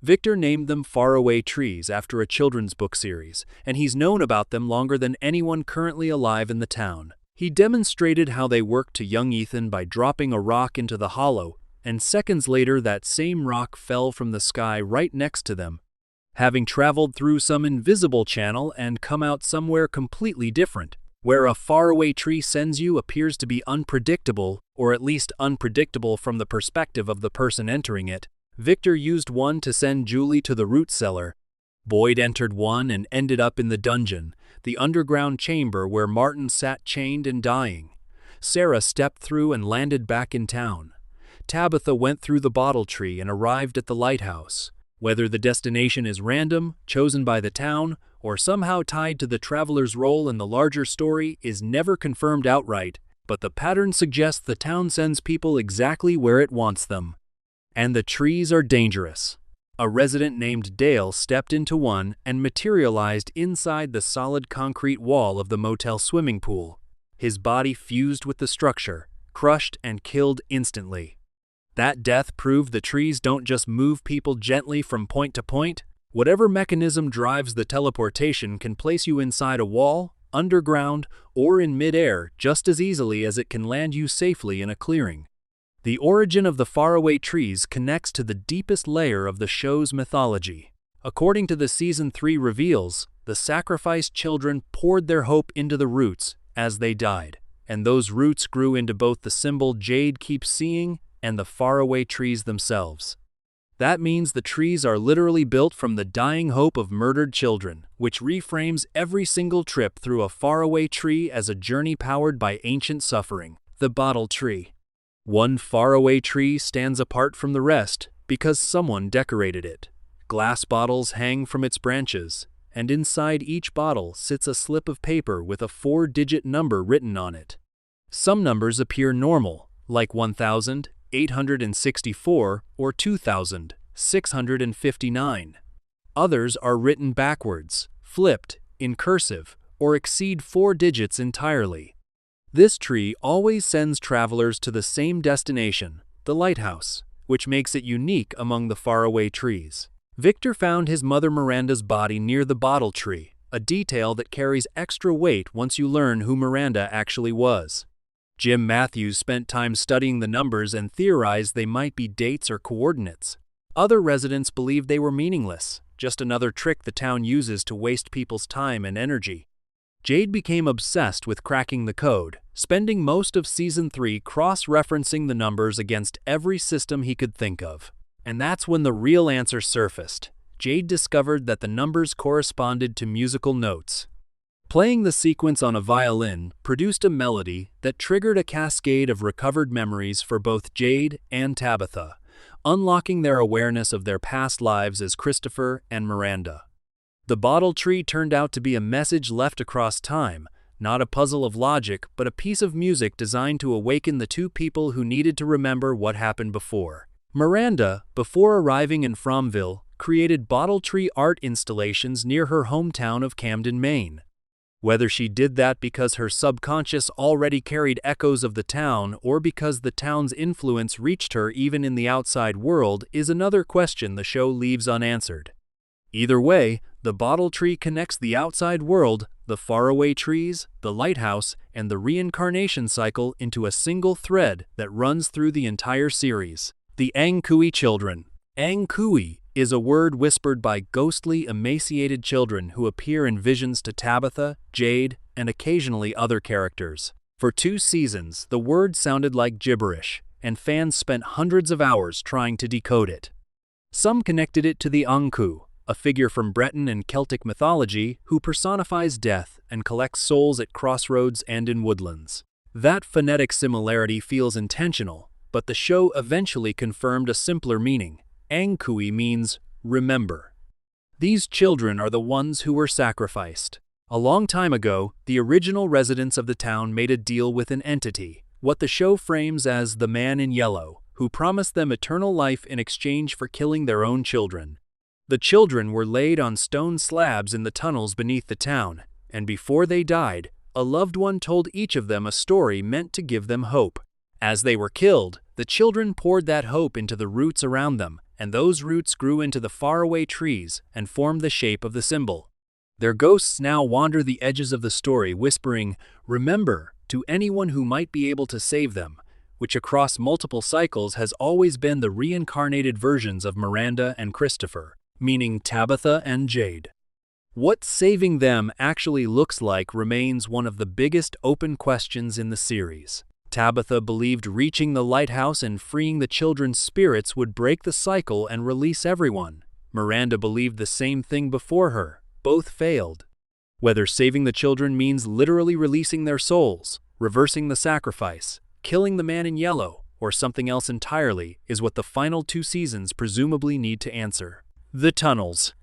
[SPEAKER 1] Victor named them faraway trees after a children's book series, and he's known about them longer than anyone currently alive in the town. He demonstrated how they worked to young Ethan by dropping a rock into the hollow, and seconds later that same rock fell from the sky right next to them, having traveled through some invisible channel and come out somewhere completely different. Where a faraway tree sends you appears to be unpredictable, or at least unpredictable from the perspective of the person entering it. Victor used one to send Julie to the root cellar. Boyd entered one and ended up in the dungeon, the underground chamber where Martin sat chained and dying. Sarah stepped through and landed back in town. Tabitha went through the bottle tree and arrived at the lighthouse. Whether the destination is random, chosen by the town, or somehow tied to the traveler's role in the larger story is never confirmed outright, but the pattern suggests the town sends people exactly where it wants them. And the trees are dangerous. A resident named Dale stepped into one and materialized inside the solid concrete wall of the motel swimming pool. His body fused with the structure, crushed and killed instantly. That death proved the trees don't just move people gently from point to point. Whatever mechanism drives the teleportation can place you inside a wall, underground, or in midair just as easily as it can land you safely in a clearing. The origin of the faraway trees connects to the deepest layer of the show's mythology. According to the Season 3 reveals, the sacrificed children poured their hope into the roots as they died, and those roots grew into both the symbol Jade keeps seeing and the faraway trees themselves. That means the trees are literally built from the dying hope of murdered children, which reframes every single trip through a faraway tree as a journey powered by ancient suffering. The bottle tree. One faraway tree stands apart from the rest because someone decorated it. Glass bottles hang from its branches, and inside each bottle sits a slip of paper with a 4-digit number written on it. Some numbers appear normal, like 1,864 or 2,659. Others are written backwards, flipped, in cursive, or exceed 4 digits entirely. This tree always sends travelers to the same destination, the lighthouse, which makes it unique among the faraway trees. Victor found his mother Miranda's body near the bottle tree, a detail that carries extra weight once you learn who Miranda actually was. Jim Matthews spent time studying the numbers and theorized they might be dates or coordinates. Other residents believed they were meaningless, just another trick the town uses to waste people's time and energy. Jade became obsessed with cracking the code, spending most of Season 3 cross-referencing the numbers against every system he could think of. And that's when the real answer surfaced. Jade discovered that the numbers corresponded to musical notes. Playing the sequence on a violin produced a melody that triggered a cascade of recovered memories for both Jade and Tabitha, unlocking their awareness of their past lives as Christopher and Miranda. The bottle tree turned out to be a message left across time, not a puzzle of logic, but a piece of music designed to awaken the two people who needed to remember what happened before. Miranda, before arriving in Fromville, created bottle tree art installations near her hometown of Camden, Maine. Whether she did that because her subconscious already carried echoes of the town or because the town's influence reached her even in the outside world is another question the show leaves unanswered. Either way, The bottle tree connects the outside world, the faraway trees, the lighthouse, and the reincarnation cycle into a single thread that runs through the entire series. The Ang Kui children. Ang Kui is a word whispered by ghostly, emaciated children who appear in visions to Tabitha, Jade, and occasionally other characters. For 2 seasons, the word sounded like gibberish, and fans spent hundreds of hours trying to decode it. Some connected it to the Anku, a figure from Breton and Celtic mythology who personifies death and collects souls at crossroads and in woodlands. That phonetic similarity feels intentional, but the show eventually confirmed a simpler meaning. Ang Kui means remember. These children are the ones who were sacrificed. A long time ago, the original residents of the town made a deal with an entity, what the show frames as the Man in Yellow, who promised them eternal life in exchange for killing their own children. The children were laid on stone slabs in the tunnels beneath the town, and before they died, a loved one told each of them a story meant to give them hope. As they were killed, the children poured that hope into the roots around them, and those roots grew into the faraway trees and formed the shape of the symbol. Their ghosts now wander the edges of the story, whispering, "Remember," to anyone who might be able to save them, which across multiple cycles has always been the reincarnated versions of Miranda and Christopher, meaning Tabitha and Jade. What saving them actually looks like remains one of the biggest open questions in the series. Tabitha believed reaching the lighthouse and freeing the children's spirits would break the cycle and release everyone. Miranda believed the same thing before her. Both failed. Whether saving the children means literally releasing their souls, reversing the sacrifice, killing the Man in Yellow, or something else entirely is what the final 2 seasons presumably need to answer. The tunnels.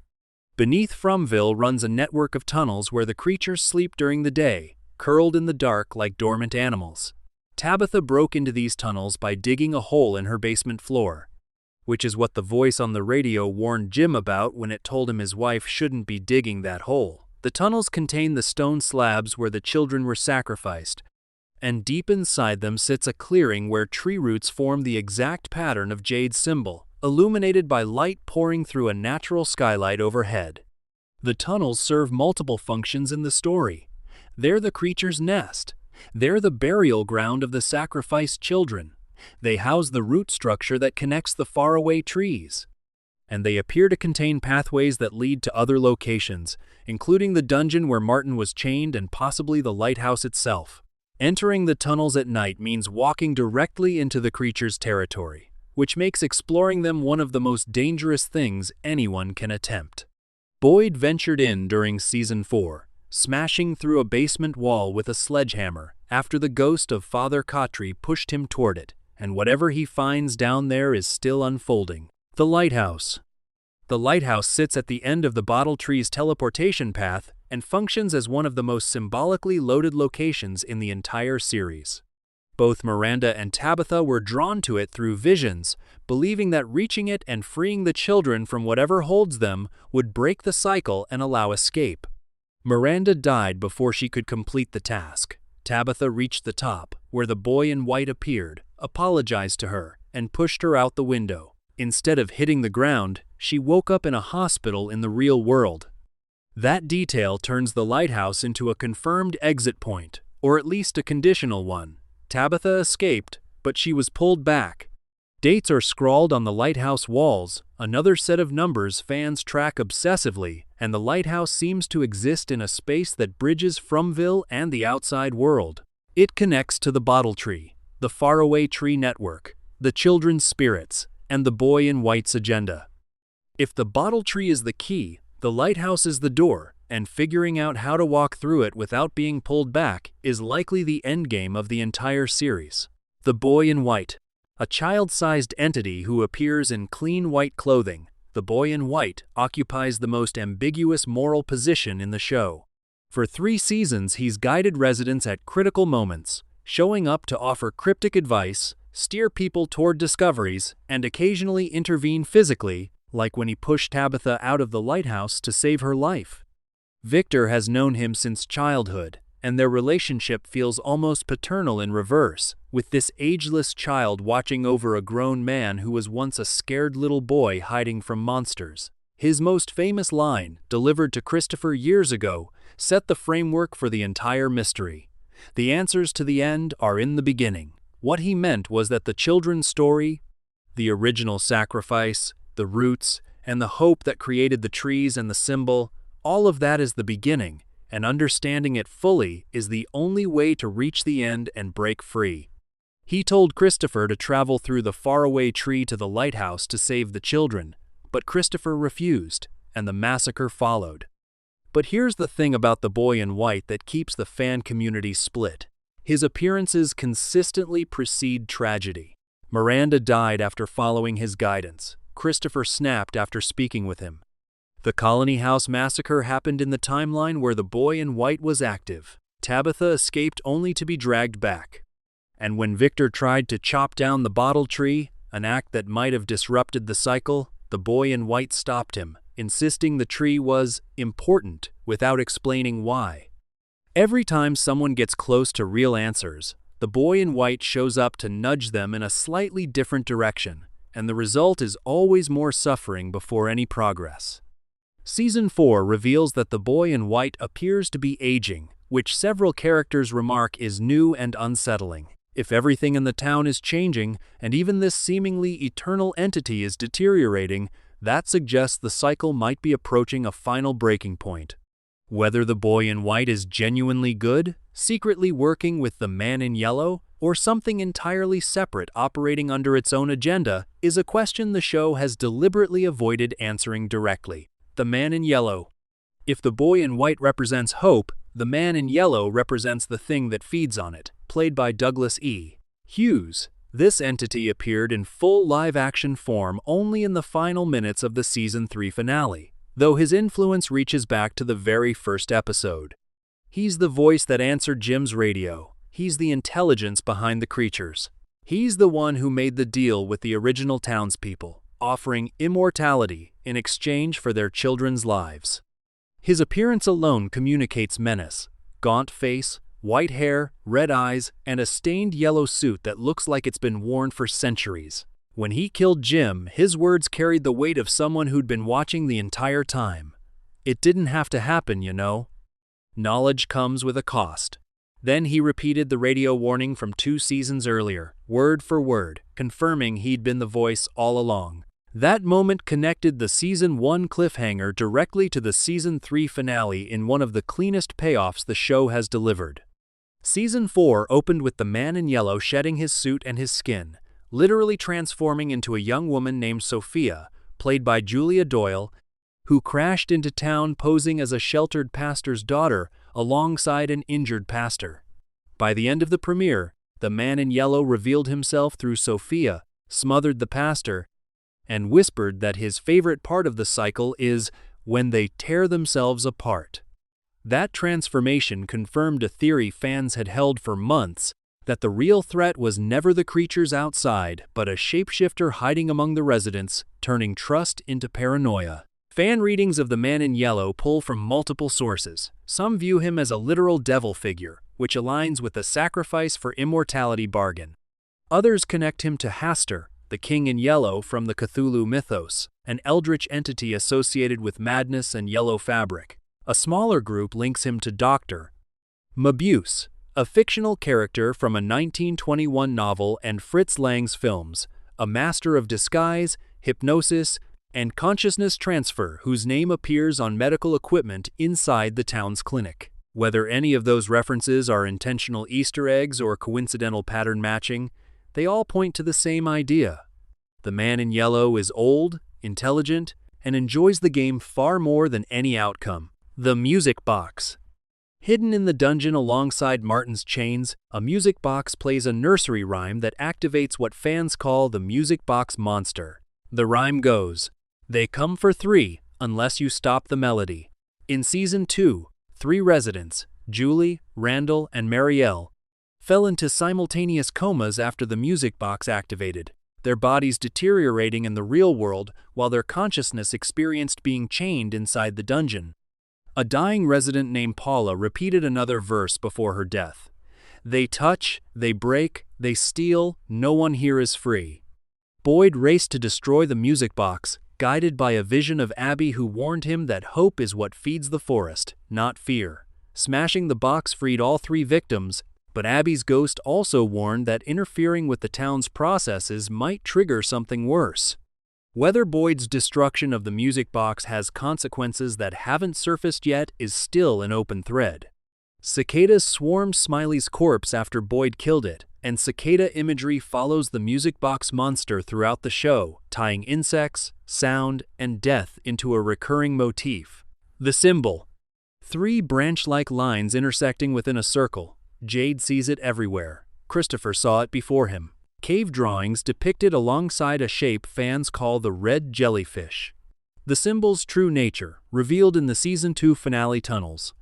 [SPEAKER 1] Beneath Fromville runs a network of tunnels where the creatures sleep during the day, curled in the dark like dormant animals. Tabitha broke into these tunnels by digging a hole in her basement floor, which is what the voice on the radio warned Jim about when it told him his wife shouldn't be digging that hole. The tunnels contain the stone slabs where the children were sacrificed, and deep inside them sits a clearing where tree roots form the exact pattern of Jade's symbol, illuminated by light pouring through a natural skylight overhead. The tunnels serve multiple functions in the story. They're the creature's nest. They're the burial ground of the sacrificed children. They house the root structure that connects the faraway trees. And they appear to contain pathways that lead to other locations, including the dungeon where Martin was chained and possibly the lighthouse itself. Entering the tunnels at night means walking directly into the creature's territory, which makes exploring them one of the most dangerous things anyone can attempt. Boyd ventured in during Season 4, smashing through a basement wall with a sledgehammer after the ghost of Father Kotri pushed him toward it, and whatever he finds down there is still unfolding. The lighthouse. The lighthouse sits at the end of the Bottle Tree's teleportation path and functions as one of the most symbolically loaded locations in the entire series. Both Miranda and Tabitha were drawn to it through visions, believing that reaching it and freeing the children from whatever holds them would break the cycle and allow escape. Miranda died before she could complete the task. Tabitha reached the top, where the boy in white appeared, apologized to her, and pushed her out the window. Instead of hitting the ground, she woke up in a hospital in the real world. That detail turns the lighthouse into a confirmed exit point, or at least a conditional one. Tabitha escaped, but she was pulled back. Dates are scrawled on the lighthouse walls, another set of numbers fans track obsessively, and the lighthouse seems to exist in a space that bridges Fromville and the outside world. It connects to the Bottle Tree, the Faraway Tree Network, the children's spirits, and the Boy in White's agenda. If the Bottle Tree is the key, the lighthouse is the door, and figuring out how to walk through it without being pulled back is likely the endgame of the entire series. The Boy in White. A child-sized entity who appears in clean white clothing, the Boy in White occupies the most ambiguous moral position in the show. For 3 seasons, he's guided residents at critical moments, showing up to offer cryptic advice, steer people toward discoveries, and occasionally intervene physically, like when he pushed Tabitha out of the lighthouse to save her life. Victor has known him since childhood, and their relationship feels almost paternal in reverse, with this ageless child watching over a grown man who was once a scared little boy hiding from monsters. His most famous line, delivered to Christopher years ago, set the framework for the entire mystery. The answers to the end are in the beginning. What he meant was that the children's story, the original sacrifice, the roots, and the hope that created the trees and the symbol, all of that is the beginning, and understanding it fully is the only way to reach the end and break free. He told Christopher to travel through the faraway tree to the lighthouse to save the children, but Christopher refused, and the massacre followed. But here's the thing about the boy in white that keeps the fan community split. His appearances consistently precede tragedy. Miranda died after following his guidance. Christopher snapped after speaking with him. The Colony House massacre happened in the timeline where the boy in white was active. Tabitha escaped only to be dragged back. And when Victor tried to chop down the bottle tree, an act that might have disrupted the cycle, the boy in white stopped him, insisting the tree was important without explaining why. Every time someone gets close to real answers, the boy in white shows up to nudge them in a slightly different direction, and the result is always more suffering before any progress. Season 4 reveals that the boy in white appears to be aging, which several characters remark is new and unsettling. If everything in the town is changing, and even this seemingly eternal entity is deteriorating, that suggests the cycle might be approaching a final breaking point. Whether the boy in white is genuinely good, secretly working with the man in yellow, or something entirely separate operating under its own agenda, is a question the show has deliberately avoided answering directly. The man in yellow. If the boy in white represents hope, the man in yellow represents the thing that feeds on it, played by Douglas E. Hughes. This entity appeared in full live-action form only in the final minutes of the Season 3 finale, though his influence reaches back to the very first episode. He's the voice that answered Jim's radio. He's the intelligence behind the creatures. He's the one who made the deal with the original townspeople, offering immortality in exchange for their children's lives. His appearance alone communicates menace: gaunt face, white hair, red eyes, and a stained yellow suit that looks like it's been worn for centuries. When he killed Jim, his words carried the weight of someone who'd been watching the entire time. It didn't have to happen, you know. Knowledge comes with a cost. Then he repeated the radio warning from 2 seasons earlier, word for word, confirming he'd been the voice all along. That moment connected the Season 1 cliffhanger directly to the Season 3 finale in one of the cleanest payoffs the show has delivered. Season 4 opened with the man in yellow shedding his suit and his skin, literally transforming into a young woman named Sophia, played by Julia Doyle, who crashed into town posing as a sheltered pastor's daughter alongside an injured pastor. By the end of the premiere, the man in yellow revealed himself through Sophia, smothered the pastor, and whispered that his favorite part of the cycle is when they tear themselves apart. That transformation confirmed a theory fans had held for months, that the real threat was never the creatures outside, but a shapeshifter hiding among the residents, turning trust into paranoia. Fan readings of the man in yellow pull from multiple sources. Some view him as a literal devil figure, which aligns with the sacrifice for immortality bargain. Others connect him to Hastur, the king in yellow from the Cthulhu mythos, an eldritch entity associated with madness and yellow fabric. A smaller group links him to Dr. Mabuse, a fictional character from a 1921 novel and Fritz Lang's films, a master of disguise, hypnosis, and consciousness transfer whose name appears on medical equipment inside the town's clinic. Whether any of those references are intentional Easter eggs or coincidental pattern matching, they all point to the same idea. The man in yellow is old, intelligent, and enjoys the game far more than any outcome. The music box. Hidden in the dungeon alongside Martin's chains, a music box plays a nursery rhyme that activates what fans call the music box monster. The rhyme goes, "They come for 3 unless you stop the melody." In Season 2, 3 residents, Julie, Randall, and Marielle, fell into simultaneous comas after the music box activated, their bodies deteriorating in the real world while their consciousness experienced being chained inside the dungeon. A dying resident named Paula repeated another verse before her death. "They touch, they break, they steal, no one here is free." Boyd raced to destroy the music box, guided by a vision of Abby who warned him that hope is what feeds the forest, not fear. Smashing the box freed all 3 victims, but Abby's ghost also warned that interfering with the town's processes might trigger something worse. Whether Boyd's destruction of the music box has consequences that haven't surfaced yet is still an open thread. Cicadas swarmed Smiley's corpse after Boyd killed it, and cicada imagery follows the music box monster throughout the show, tying insects, sound, and death into a recurring motif. The symbol. 3 branch-like lines intersecting within a circle. Jade sees it everywhere. Christopher saw it before him. Cave drawings depicted alongside a shape fans call the red jellyfish. The symbol's true nature, revealed in the Season 2 finale tunnels,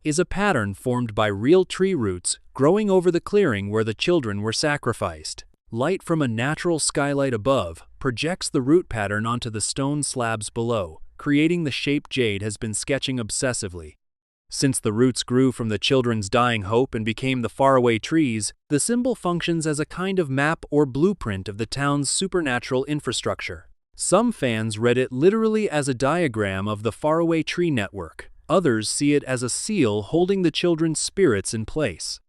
[SPEAKER 1] is a pattern formed by real tree roots growing over the clearing where the children were sacrificed. Light from a natural skylight above projects the root pattern onto the stone slabs below, creating the shape Jade has been sketching obsessively. Since the roots grew from the children's dying hope and became the faraway trees, the symbol functions as a kind of map or blueprint of the town's supernatural infrastructure. Some fans read it literally as a diagram of the faraway tree network. Others see it as a seal holding the children's spirits in place.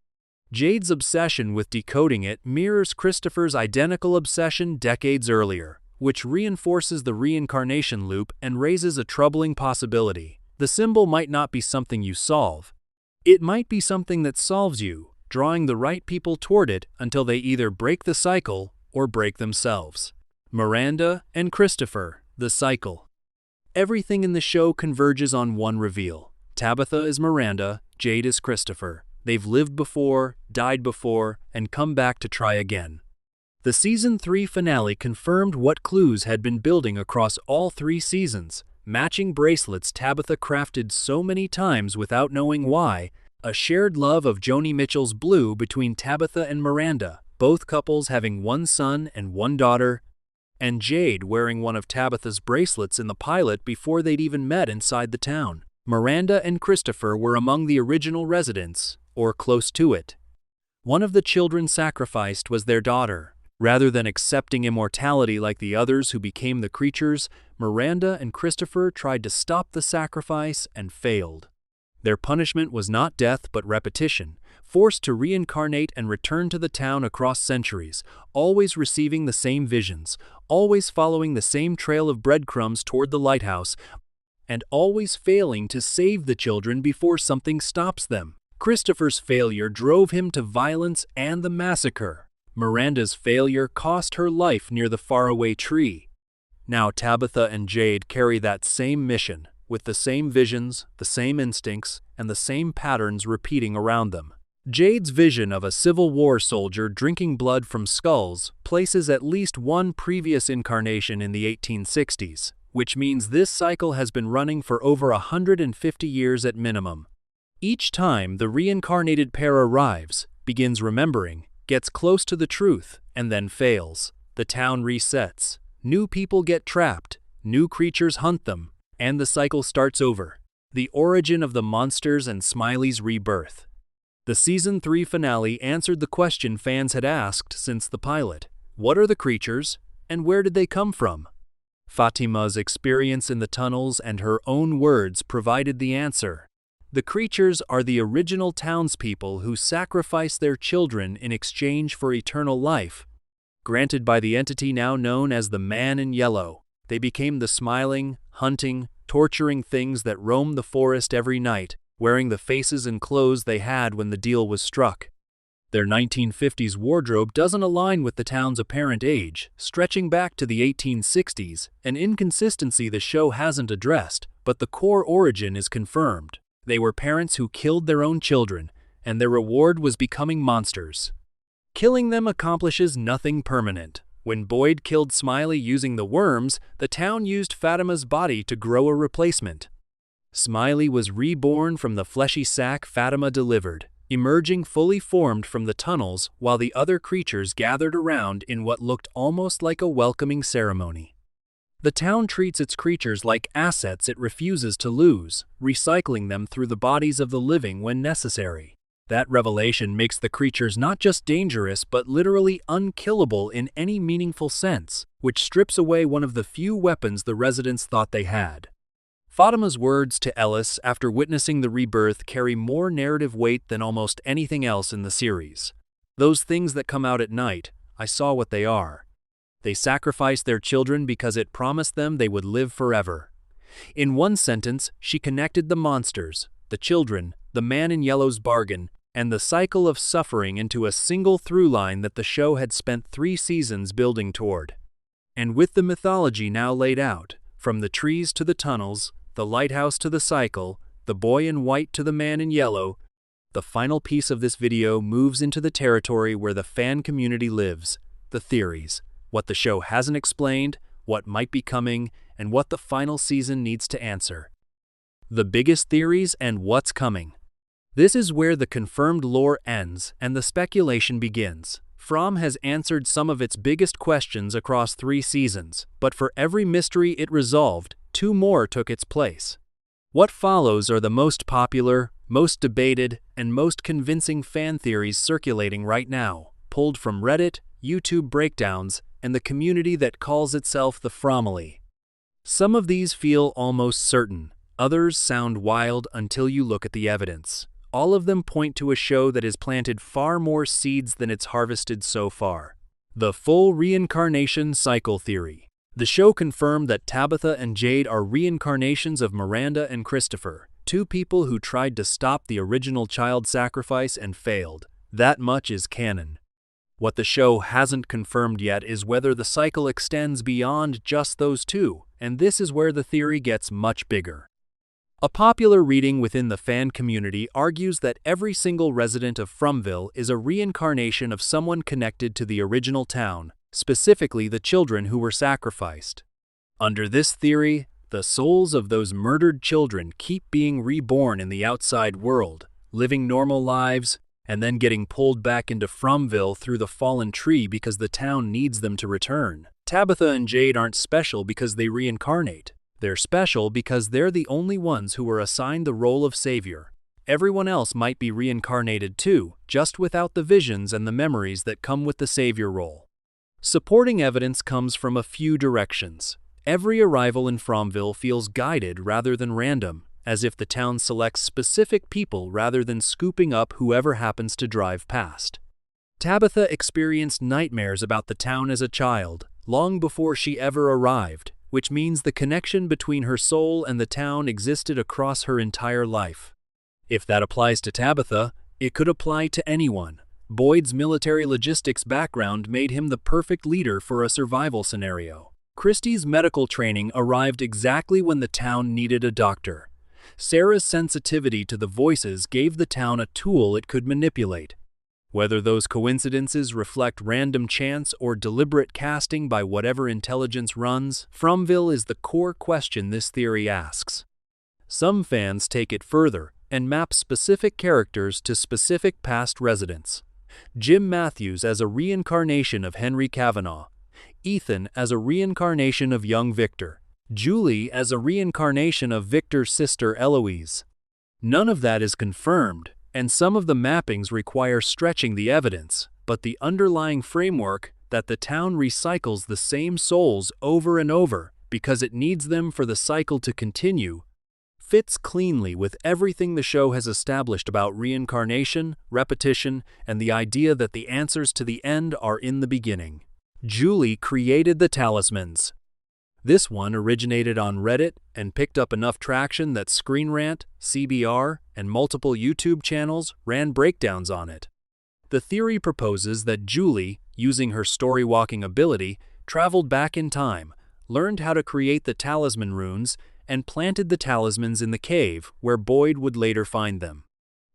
[SPEAKER 1] Jade's obsession with decoding it mirrors Christopher's identical obsession decades earlier, which reinforces the reincarnation loop and raises a troubling possibility. The symbol might not be something you solve. It might be something that solves you, drawing the right people toward it until they either break the cycle or break themselves. Miranda and Christopher, the cycle. Everything in the show converges on one reveal. Tabitha is Miranda, Jade is Christopher. They've lived before, died before, and come back to try again. The Season 3 finale confirmed what clues had been building across all 3 seasons. Matching bracelets Tabitha crafted so many times without knowing why, a shared love of Joni Mitchell's Blue between Tabitha and Miranda, both couples having 1 son and 1 daughter, and Jade wearing one of Tabitha's bracelets in the pilot before they'd even met inside the town. Miranda and Christopher were among the original residents, or close to it. One of the children sacrificed was their daughter. Rather than accepting immortality like the others who became the creatures, Miranda and Christopher tried to stop the sacrifice and failed. Their punishment was not death but repetition, forced to reincarnate and return to the town across centuries, always receiving the same visions, always following the same trail of breadcrumbs toward the lighthouse, and always failing to save the children before something stops them. Christopher's failure drove him to violence and the massacre. Miranda's failure cost her life near the faraway tree. Now Tabitha and Jade carry that same mission, with the same visions, the same instincts, and the same patterns repeating around them. Jade's vision of a Civil War soldier drinking blood from skulls places at least one previous incarnation in the 1860s, which means this cycle has been running for over 150 years at minimum. Each time the reincarnated pair arrives, begins remembering, gets close to the truth, and then fails. The town resets. New people get trapped, new creatures hunt them, and the cycle starts over. The origin of the monsters and Smiley's rebirth. The Season 3 finale answered the question fans had asked since the pilot. What are the creatures, and where did they come from? Fatima's experience in the tunnels and her own words provided the answer. The creatures are the original townspeople who sacrificed their children in exchange for eternal life. Granted by the entity now known as the Man in Yellow, they became the smiling, hunting, torturing things that roam the forest every night, wearing the faces and clothes they had when the deal was struck. Their 1950s wardrobe doesn't align with the town's apparent age, stretching back to the 1860s, an inconsistency the show hasn't addressed, but the core origin is confirmed. They were parents who killed their own children, and their reward was becoming monsters. Killing them accomplishes nothing permanent. When Boyd killed Smiley using the worms, the town used Fatima's body to grow a replacement. Smiley was reborn from the fleshy sack Fatima delivered, emerging fully formed from the tunnels while the other creatures gathered around in what looked almost like a welcoming ceremony. The town treats its creatures like assets it refuses to lose, recycling them through the bodies of the living when necessary. That revelation makes the creatures not just dangerous but literally unkillable in any meaningful sense, which strips away one of the few weapons the residents thought they had. Fatima's words to Ellis after witnessing the rebirth carry more narrative weight than almost anything else in the series. Those things that come out at night, I saw what they are. They sacrificed their children because it promised them they would live forever. In one sentence, she connected the monsters, the children, the man in yellow's bargain, and the cycle of suffering into a single through line that the show had spent 3 seasons building toward. And with the mythology now laid out, from the trees to the tunnels, the lighthouse to the cycle, the boy in white to the man in yellow, the final piece of this video moves into the territory where the fan community lives, the theories, what the show hasn't explained, what might be coming, and what the final season needs to answer. The biggest theories and what's coming. This is where the confirmed lore ends and the speculation begins. From has answered some of its biggest questions across 3 seasons, but for every mystery it resolved, 2 more took its place. What follows are the most popular, most debated, and most convincing fan theories circulating right now, pulled from Reddit, YouTube breakdowns, and the community that calls itself the Family. Some of these feel almost certain, others sound wild until you look at the evidence. All of them point to a show that has planted far more seeds than it's harvested so far. The full reincarnation cycle theory. The show confirmed that Tabitha and Jade are reincarnations of Miranda and Christopher, 2 people who tried to stop the original child sacrifice and failed. That much is canon. What the show hasn't confirmed yet is whether the cycle extends beyond just those 2, and this is where the theory gets much bigger. A popular reading within the fan community argues that every single resident of Fromville is a reincarnation of someone connected to the original town, specifically the children who were sacrificed. Under this theory, the souls of those murdered children keep being reborn in the outside world, living normal lives, and then getting pulled back into Fromville through the fallen tree because the town needs them to return. Tabitha and Jade aren't special because they reincarnate. They're special because they're the only ones who were assigned the role of savior. Everyone else might be reincarnated too, just without the visions and the memories that come with the savior role. Supporting evidence comes from a few directions. Every arrival in Fromville feels guided rather than random, as if the town selects specific people rather than scooping up whoever happens to drive past. Tabitha experienced nightmares about the town as a child, long before she ever arrived, which means the connection between her soul and the town existed across her entire life. If that applies to Tabitha, it could apply to anyone. Boyd's military logistics background made him the perfect leader for a survival scenario. Christie's medical training arrived exactly when the town needed a doctor. Sarah's sensitivity to the voices gave the town a tool it could manipulate. Whether those coincidences reflect random chance or deliberate casting by whatever intelligence runs, Fromville is the core question this theory asks. Some fans take it further and map specific characters to specific past residents. Jim Matthews as a reincarnation of Henry Kavanaugh, Ethan as a reincarnation of young Victor, Julie as a reincarnation of Victor's sister Eloise. None of that is confirmed, and some of the mappings require stretching the evidence, but the underlying framework that the town recycles the same souls over and over because it needs them for the cycle to continue fits cleanly with everything the show has established about reincarnation, repetition, and the idea that the answers to the end are in the beginning. Julie created the talismans. This one originated on Reddit and picked up enough traction that Screen Rant, CBR, and multiple YouTube channels ran breakdowns on it. The theory proposes that Julie, using her story-walking ability, traveled back in time, learned how to create the talisman runes, and planted the talismans in the cave where Boyd would later find them.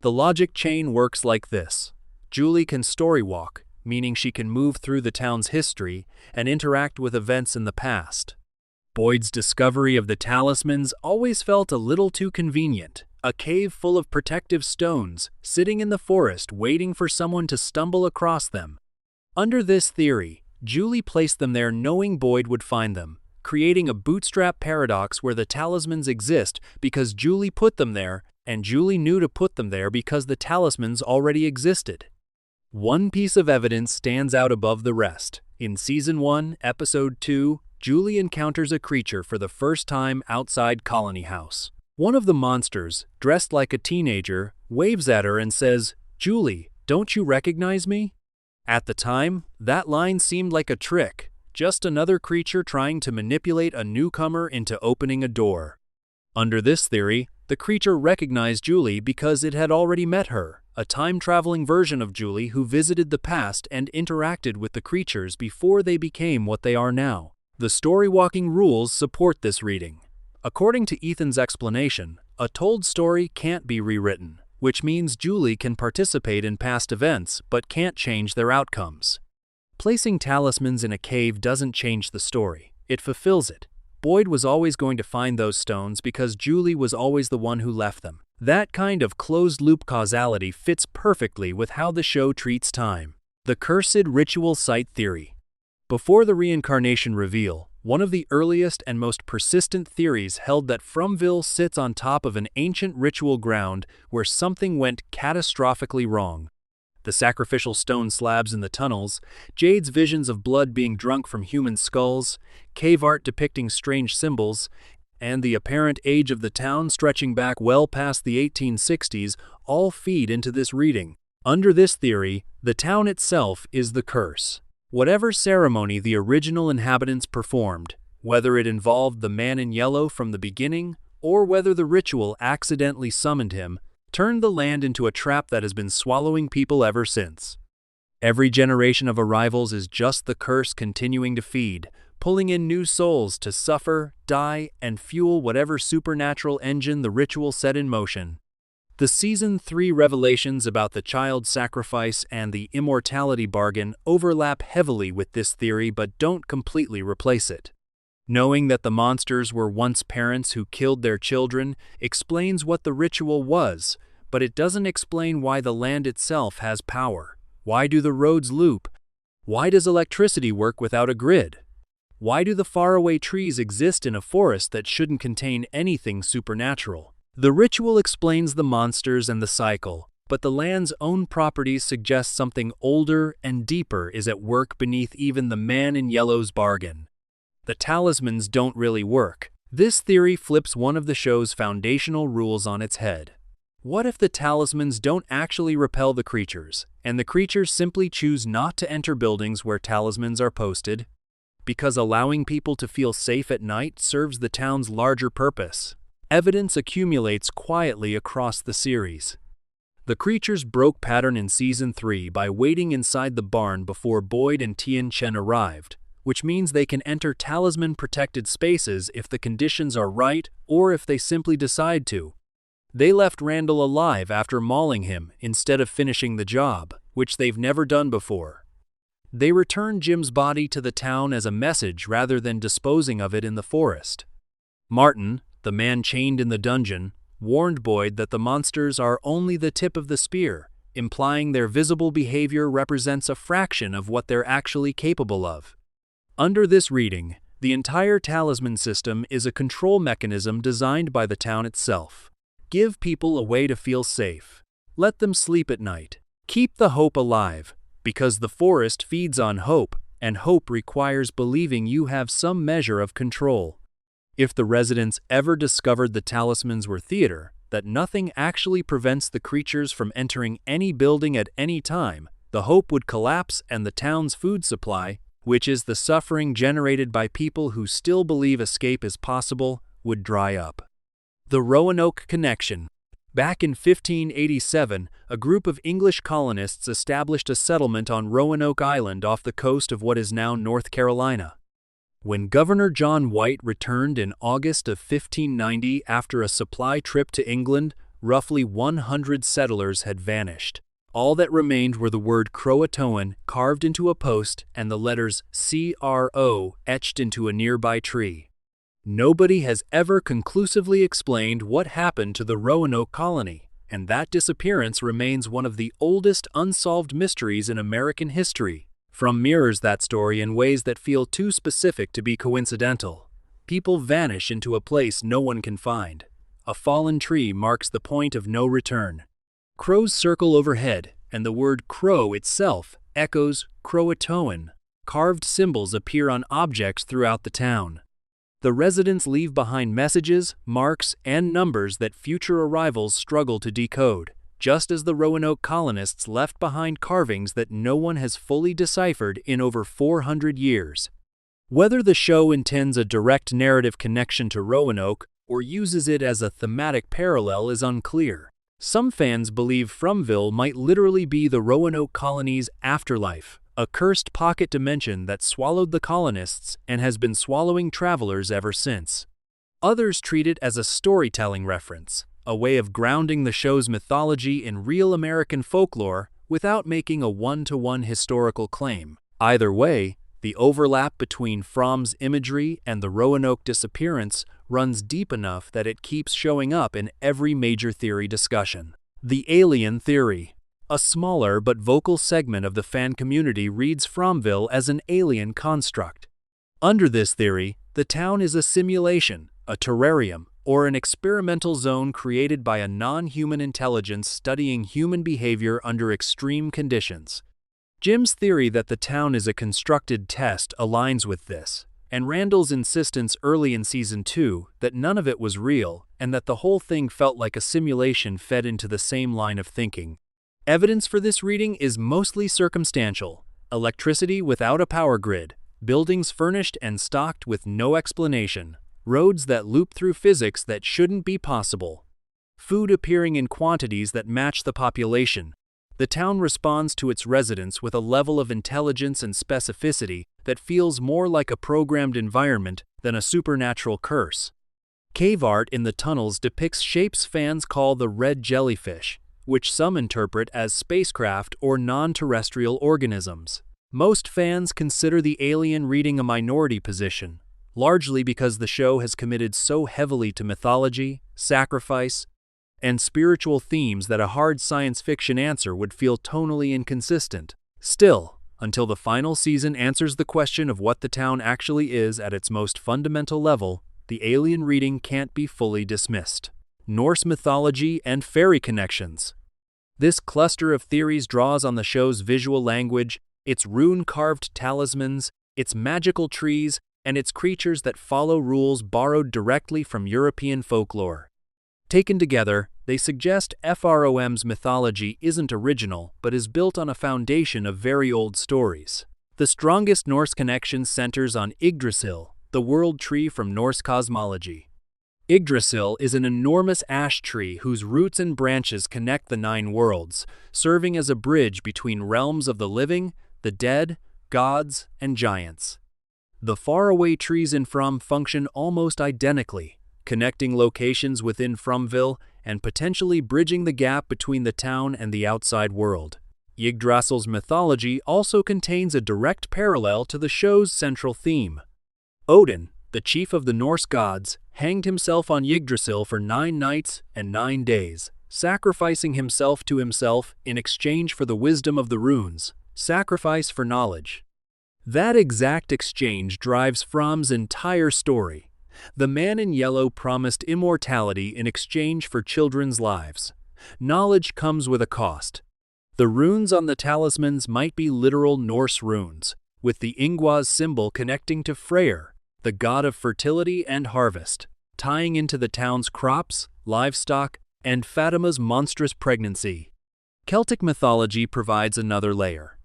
[SPEAKER 1] The logic chain works like this. Julie can story-walk, meaning she can move through the town's history and interact with events in the past. Boyd's discovery of the talismans always felt a little too convenient. A cave full of protective stones, sitting in the forest waiting for someone to stumble across them. Under this theory, Julie placed them there knowing Boyd would find them, creating a bootstrap paradox where the talismans exist because Julie put them there and Julie knew to put them there because the talismans already existed. One piece of evidence stands out above the rest. In Season 1, Episode 2, Julie encounters a creature for the first time outside Colony House. One of the monsters, dressed like a teenager, waves at her and says, "Julie, don't you recognize me?" At the time, that line seemed like a trick, just another creature trying to manipulate a newcomer into opening a door. Under this theory, the creature recognized Julie because it had already met her, a time-traveling version of Julie who visited the past and interacted with the creatures before they became what they are now. The story-walking rules support this reading. According to Ethan's explanation, a told story can't be rewritten, which means Julie can participate in past events but can't change their outcomes. Placing talismans in a cave doesn't change the story, it fulfills it. Boyd was always going to find those stones because Julie was always the one who left them. That kind of closed-loop causality fits perfectly with how the show treats time. The Cursed Ritual Site Theory. Before the reincarnation reveal, one of the earliest and most persistent theories held that Fromville sits on top of an ancient ritual ground where something went catastrophically wrong. The sacrificial stone slabs in the tunnels, Jade's visions of blood being drunk from human skulls, cave art depicting strange symbols, and the apparent age of the town stretching back well past the 1860s all feed into this reading. Under this theory, the town itself is the curse. Whatever ceremony the original inhabitants performed, whether it involved the man in yellow from the beginning or whether the ritual accidentally summoned him, turned the land into a trap that has been swallowing people ever since. Every generation of arrivals is just the curse continuing to feed, pulling in new souls to suffer, die, and fuel whatever supernatural engine the ritual set in motion. The Season 3 revelations about the child sacrifice and the immortality bargain overlap heavily with this theory but don't completely replace it. Knowing that the monsters were once parents who killed their children explains what the ritual was, but it doesn't explain why the land itself has power. Why do the roads loop? Why does electricity work without a grid? Why do the faraway trees exist in a forest that shouldn't contain anything supernatural? The ritual explains the monsters and the cycle, but the land's own properties suggest something older and deeper is at work beneath even the man in yellow's bargain. The talismans don't really work. This theory flips one of the show's foundational rules on its head. What if the talismans don't actually repel the creatures, and the creatures simply choose not to enter buildings where talismans are posted? Because allowing people to feel safe at night serves the town's larger purpose. Evidence accumulates quietly across the series. The creatures broke pattern in Season 3 by waiting inside the barn before Boyd and Tien Chen arrived, which means they can enter talisman-protected spaces if the conditions are right or if they simply decide to. They left Randall alive after mauling him instead of finishing the job, which they've never done before. They returned Jim's body to the town as a message rather than disposing of it in the forest. Martin, the man chained in the dungeon, warned Boyd that the monsters are only the tip of the spear, implying their visible behavior represents a fraction of what they're actually capable of. Under this reading, the entire talisman system is a control mechanism designed by the town itself. Give people a way to feel safe. Let them sleep at night. Keep the hope alive, because the forest feeds on hope, and hope requires believing you have some measure of control. If the residents ever discovered the talismans were theater, that nothing actually prevents the creatures from entering any building at any time, the hope would collapse and the town's food supply, which is the suffering generated by people who still believe escape is possible, would dry up. The Roanoke Connection. Back in 1587, a group of English colonists established a settlement on Roanoke Island off the coast of what is now North Carolina. When Governor John White returned in August of 1590 after a supply trip to England, roughly 100 settlers had vanished. All that remained were the word Croatoan carved into a post and the letters CRO etched into a nearby tree. Nobody has ever conclusively explained what happened to the Roanoke colony, and that disappearance remains one of the oldest unsolved mysteries in American history. From mirrors that story in ways that feel too specific to be coincidental. People vanish into a place no one can find. a fallen tree marks the point of no return. Crows circle overhead, and the word crow itself echoes Croatoan. Carved symbols appear on objects throughout the town. The residents leave behind messages, marks, and numbers that future arrivals struggle to decode, just as the Roanoke colonists left behind carvings that no one has fully deciphered in over 400 years. Whether the show intends a direct narrative connection to Roanoke or uses it as a thematic parallel is unclear. Some fans believe Fromville might literally be the Roanoke colony's afterlife, a cursed pocket dimension that swallowed the colonists and has been swallowing travelers ever since. Others treat it as a storytelling reference, a way of grounding the show's mythology in real American folklore without making a one-to-one historical claim. Either way, the overlap between Fromm's imagery and the Roanoke disappearance runs deep enough that it keeps showing up in every major theory discussion. The alien theory. A smaller but vocal segment of the fan community reads Fromville as an alien construct. Under this theory, the town is a simulation, a terrarium, or an experimental zone created by a non-human intelligence studying human behavior under extreme conditions. Jim's theory that the town is a constructed test aligns with this, and Randall's insistence early in Season 2 that none of it was real and that the whole thing felt like a simulation fed into the same line of thinking. Evidence for this reading is mostly circumstantial: electricity without a power grid, buildings furnished and stocked with no explanation, roads that loop through physics that shouldn't be possible, food appearing in quantities that match the population. The town responds to its residents with a level of intelligence and specificity that feels more like a programmed environment than a supernatural curse. Cave art in the tunnels depicts shapes fans call the red jellyfish, which some interpret as spacecraft or non-terrestrial organisms. Most fans consider the alien reading a minority position, largely because the show has committed so heavily to mythology, sacrifice, and spiritual themes that a hard science fiction answer would feel tonally inconsistent. Still, until the final season answers the question of what the town actually is at its most fundamental level, the alien reading can't be fully dismissed. Norse mythology and fairy connections. This cluster of theories draws on the show's visual language, its rune-carved talismans, its magical trees, and its creatures that follow rules borrowed directly from European folklore. Taken together, they suggest FROM's mythology isn't original but is built on a foundation of very old stories. The strongest Norse connection centers on Yggdrasil, the world tree from Norse cosmology. Yggdrasil is an enormous ash tree whose roots and branches connect the 9 worlds, serving as a bridge between realms of the living, the dead, gods, and giants. The faraway trees in From function almost identically, connecting locations within Fromville and potentially bridging the gap between the town and the outside world. Yggdrasil's mythology also contains a direct parallel to the show's central theme. Odin, the chief of the Norse gods, hanged himself on Yggdrasil for 9 nights and 9 days, sacrificing himself to himself in exchange for the wisdom of the runes, sacrifice for knowledge. That exact exchange drives Fromm's entire story. The man in yellow promised immortality in exchange for children's lives. Knowledge comes with a cost. The runes on the talismans might be literal Norse runes, with the Ingwaz symbol connecting to Freyr, the god of fertility and harvest, tying into the town's crops, livestock, and Fatima's monstrous pregnancy. Celtic mythology provides another layer.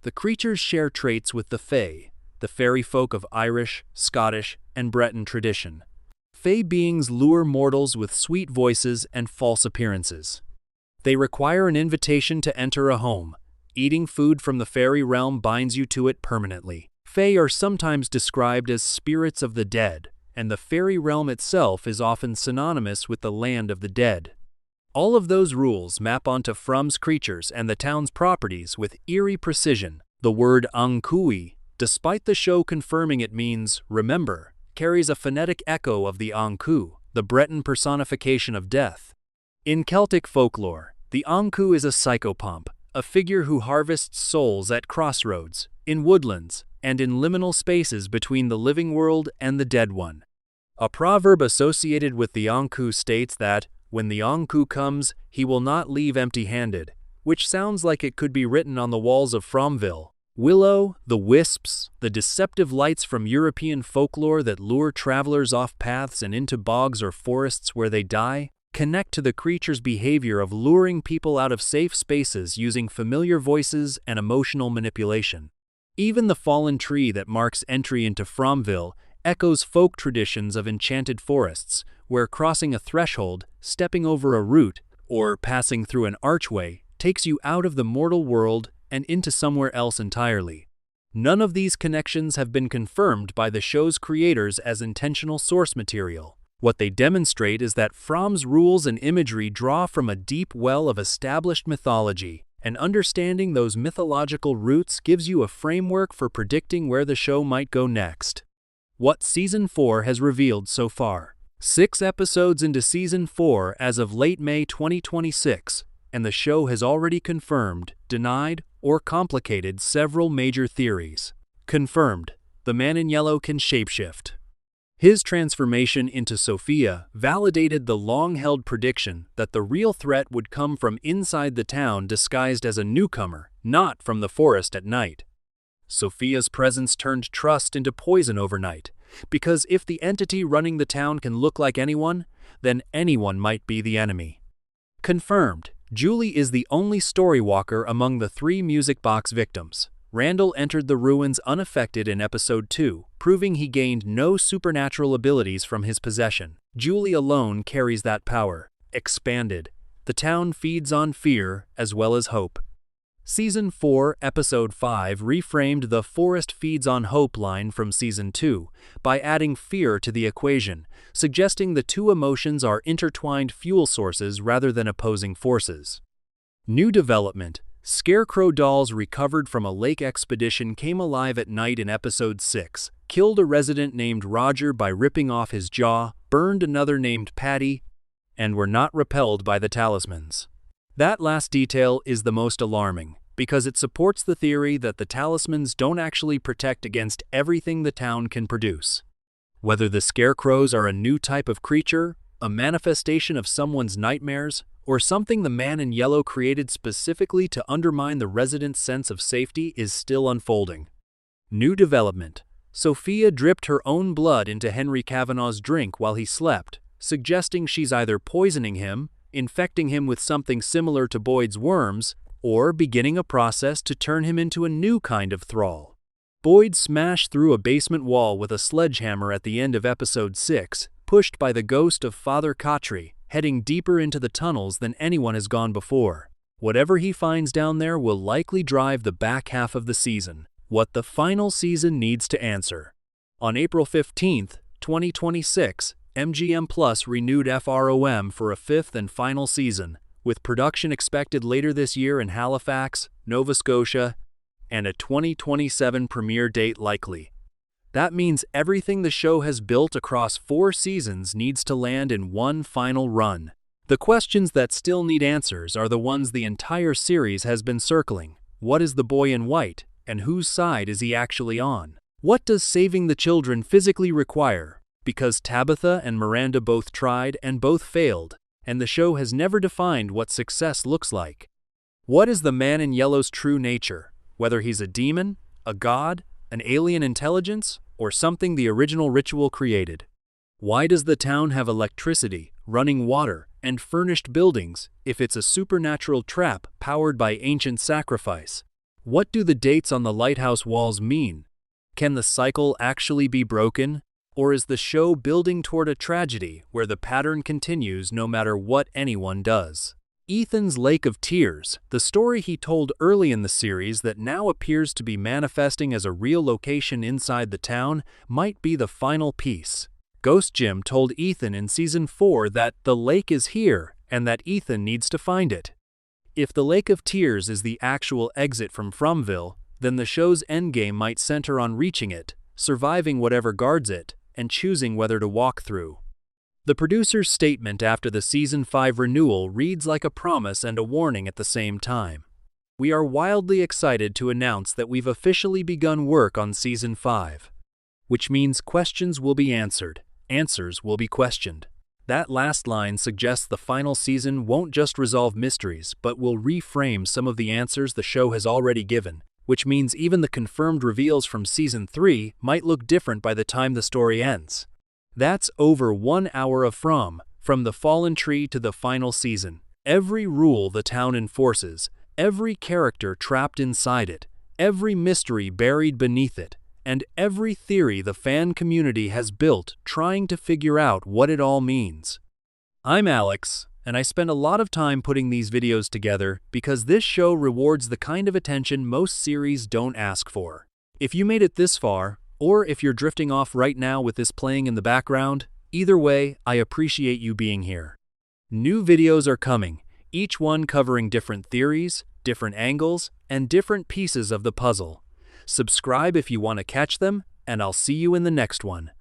[SPEAKER 1] The creatures share traits with the Fae, the fairy folk of Irish, Scottish, and Breton tradition. Fae beings lure mortals with sweet voices and false appearances. They require an invitation to enter a home. Eating food from the fairy realm binds you to it permanently. Fae are sometimes described as spirits of the dead, and the fairy realm itself is often synonymous with the land of the dead. All of those rules map onto From's creatures and the town's properties with eerie precision. The word Ankui, despite the show confirming it means remember, carries a phonetic echo of the Anku, the Breton personification of death. In Celtic folklore, the Anku is a psychopomp, a figure who harvests souls at crossroads, in woodlands, and in liminal spaces between the living world and the dead one. A proverb associated with the Yonku states that, when the Yonku comes, he will not leave empty-handed, which sounds like it could be written on the walls of Fromville. Willow, the wisps, the deceptive lights from European folklore that lure travelers off paths and into bogs or forests where they die, connect to the creature's behavior of luring people out of safe spaces using familiar voices and emotional manipulation. Even the fallen tree that marks entry into Fromville echoes folk traditions of enchanted forests, where crossing a threshold, stepping over a root, or passing through an archway takes you out of the mortal world and into somewhere else entirely. None of these connections have been confirmed by the show's creators as intentional source material. What they demonstrate is that From's rules and imagery draw from a deep well of established mythology, and understanding those mythological roots gives you a framework for predicting where the show might go next. What Season 4 has revealed so far. 6 episodes into Season 4 as of late May 2026, and the show has already confirmed, denied, or complicated several major theories. Confirmed, the man in yellow can shapeshift. His transformation into Sophia validated the long-held prediction that the real threat would come from inside the town disguised as a newcomer, not from the forest at night. Sophia's presence turned trust into poison overnight, because if the entity running the town can look like anyone, then anyone might be the enemy. Confirmed, Julie is the only storywalker among the 3 music box victims. Randall entered the ruins unaffected in Episode 2, proving he gained no supernatural abilities from his possession. Julie alone carries that power. Expanded. The town feeds on fear as well as hope. Season 4, Episode 5 reframed the "forest feeds on hope" line from Season 2 by adding fear to the equation, suggesting the two emotions are intertwined fuel sources rather than opposing forces. New development: Scarecrow dolls recovered from a lake expedition came alive at night in Episode 6, killed a resident named Roger by ripping off his jaw, burned another named Patty, and were not repelled by the talismans. That last detail is the most alarming, because it supports the theory that the talismans don't actually protect against everything the town can produce. Whether the scarecrows are a new type of creature, a manifestation of someone's nightmares, or something the man in yellow created specifically to undermine the residents' sense of safety is still unfolding. New development: Sophia dripped her own blood into Henry Kavanagh's drink while he slept, suggesting she's either poisoning him, infecting him with something similar to Boyd's worms, or beginning a process to turn him into a new kind of thrall. Boyd smashed through a basement wall with a sledgehammer at the end of Episode 6, pushed by the ghost of Father Khatri, heading deeper into the tunnels than anyone has gone before. Whatever he finds down there will likely drive the back half of the season, what the final season needs to answer. On April 15, 2026, MGM Plus renewed FROM for a 5th and final season, with production expected later this year in Halifax, Nova Scotia, and a 2027 premiere date likely. That means everything the show has built across 4 seasons needs to land in one final run. The questions that still need answers are the ones the entire series has been circling. What is the boy in white, and whose side is he actually on? What does saving the children physically require? Because Tabitha and Miranda both tried and both failed, and the show has never defined what success looks like. What is the man in yellow's true nature? Whether he's a demon, a god, an alien intelligence, or something the original ritual created. Why does the town have electricity, running water, and furnished buildings if it's a supernatural trap powered by ancient sacrifice? What do the dates on the lighthouse walls mean? Can the cycle actually be broken? Or is the show building toward a tragedy where the pattern continues no matter what anyone does? Ethan's Lake of Tears, the story he told early in the series that now appears to be manifesting as a real location inside the town, might be the final piece. Ghost Jim told Ethan in Season 4 that the lake is here and that Ethan needs to find it. If the Lake of Tears is the actual exit from Fromville, then the show's endgame might center on reaching it, surviving whatever guards it, and choosing whether to walk through. The producer's statement after the Season 5 renewal reads like a promise and a warning at the same time. We are wildly excited to announce that we've officially begun work on Season 5, which means questions will be answered, answers will be questioned. That last line suggests the final season won't just resolve mysteries, but will reframe some of the answers the show has already given, which means even the confirmed reveals from Season 3 might look different by the time the story ends. That's over 1 hour of From the Fallen Tree to the final season. Every rule the town enforces, every character trapped inside it, every mystery buried beneath it, and every theory the fan community has built trying to figure out what it all means. I'm Alex, and I spend a lot of time putting these videos together because this show rewards the kind of attention most series don't ask for. If you made it this far, or if you're drifting off right now with this playing in the background, either way, I appreciate you being here. New videos are coming, each one covering different theories, different angles, and different pieces of the puzzle. Subscribe if you want to catch them, and I'll see you in the next one.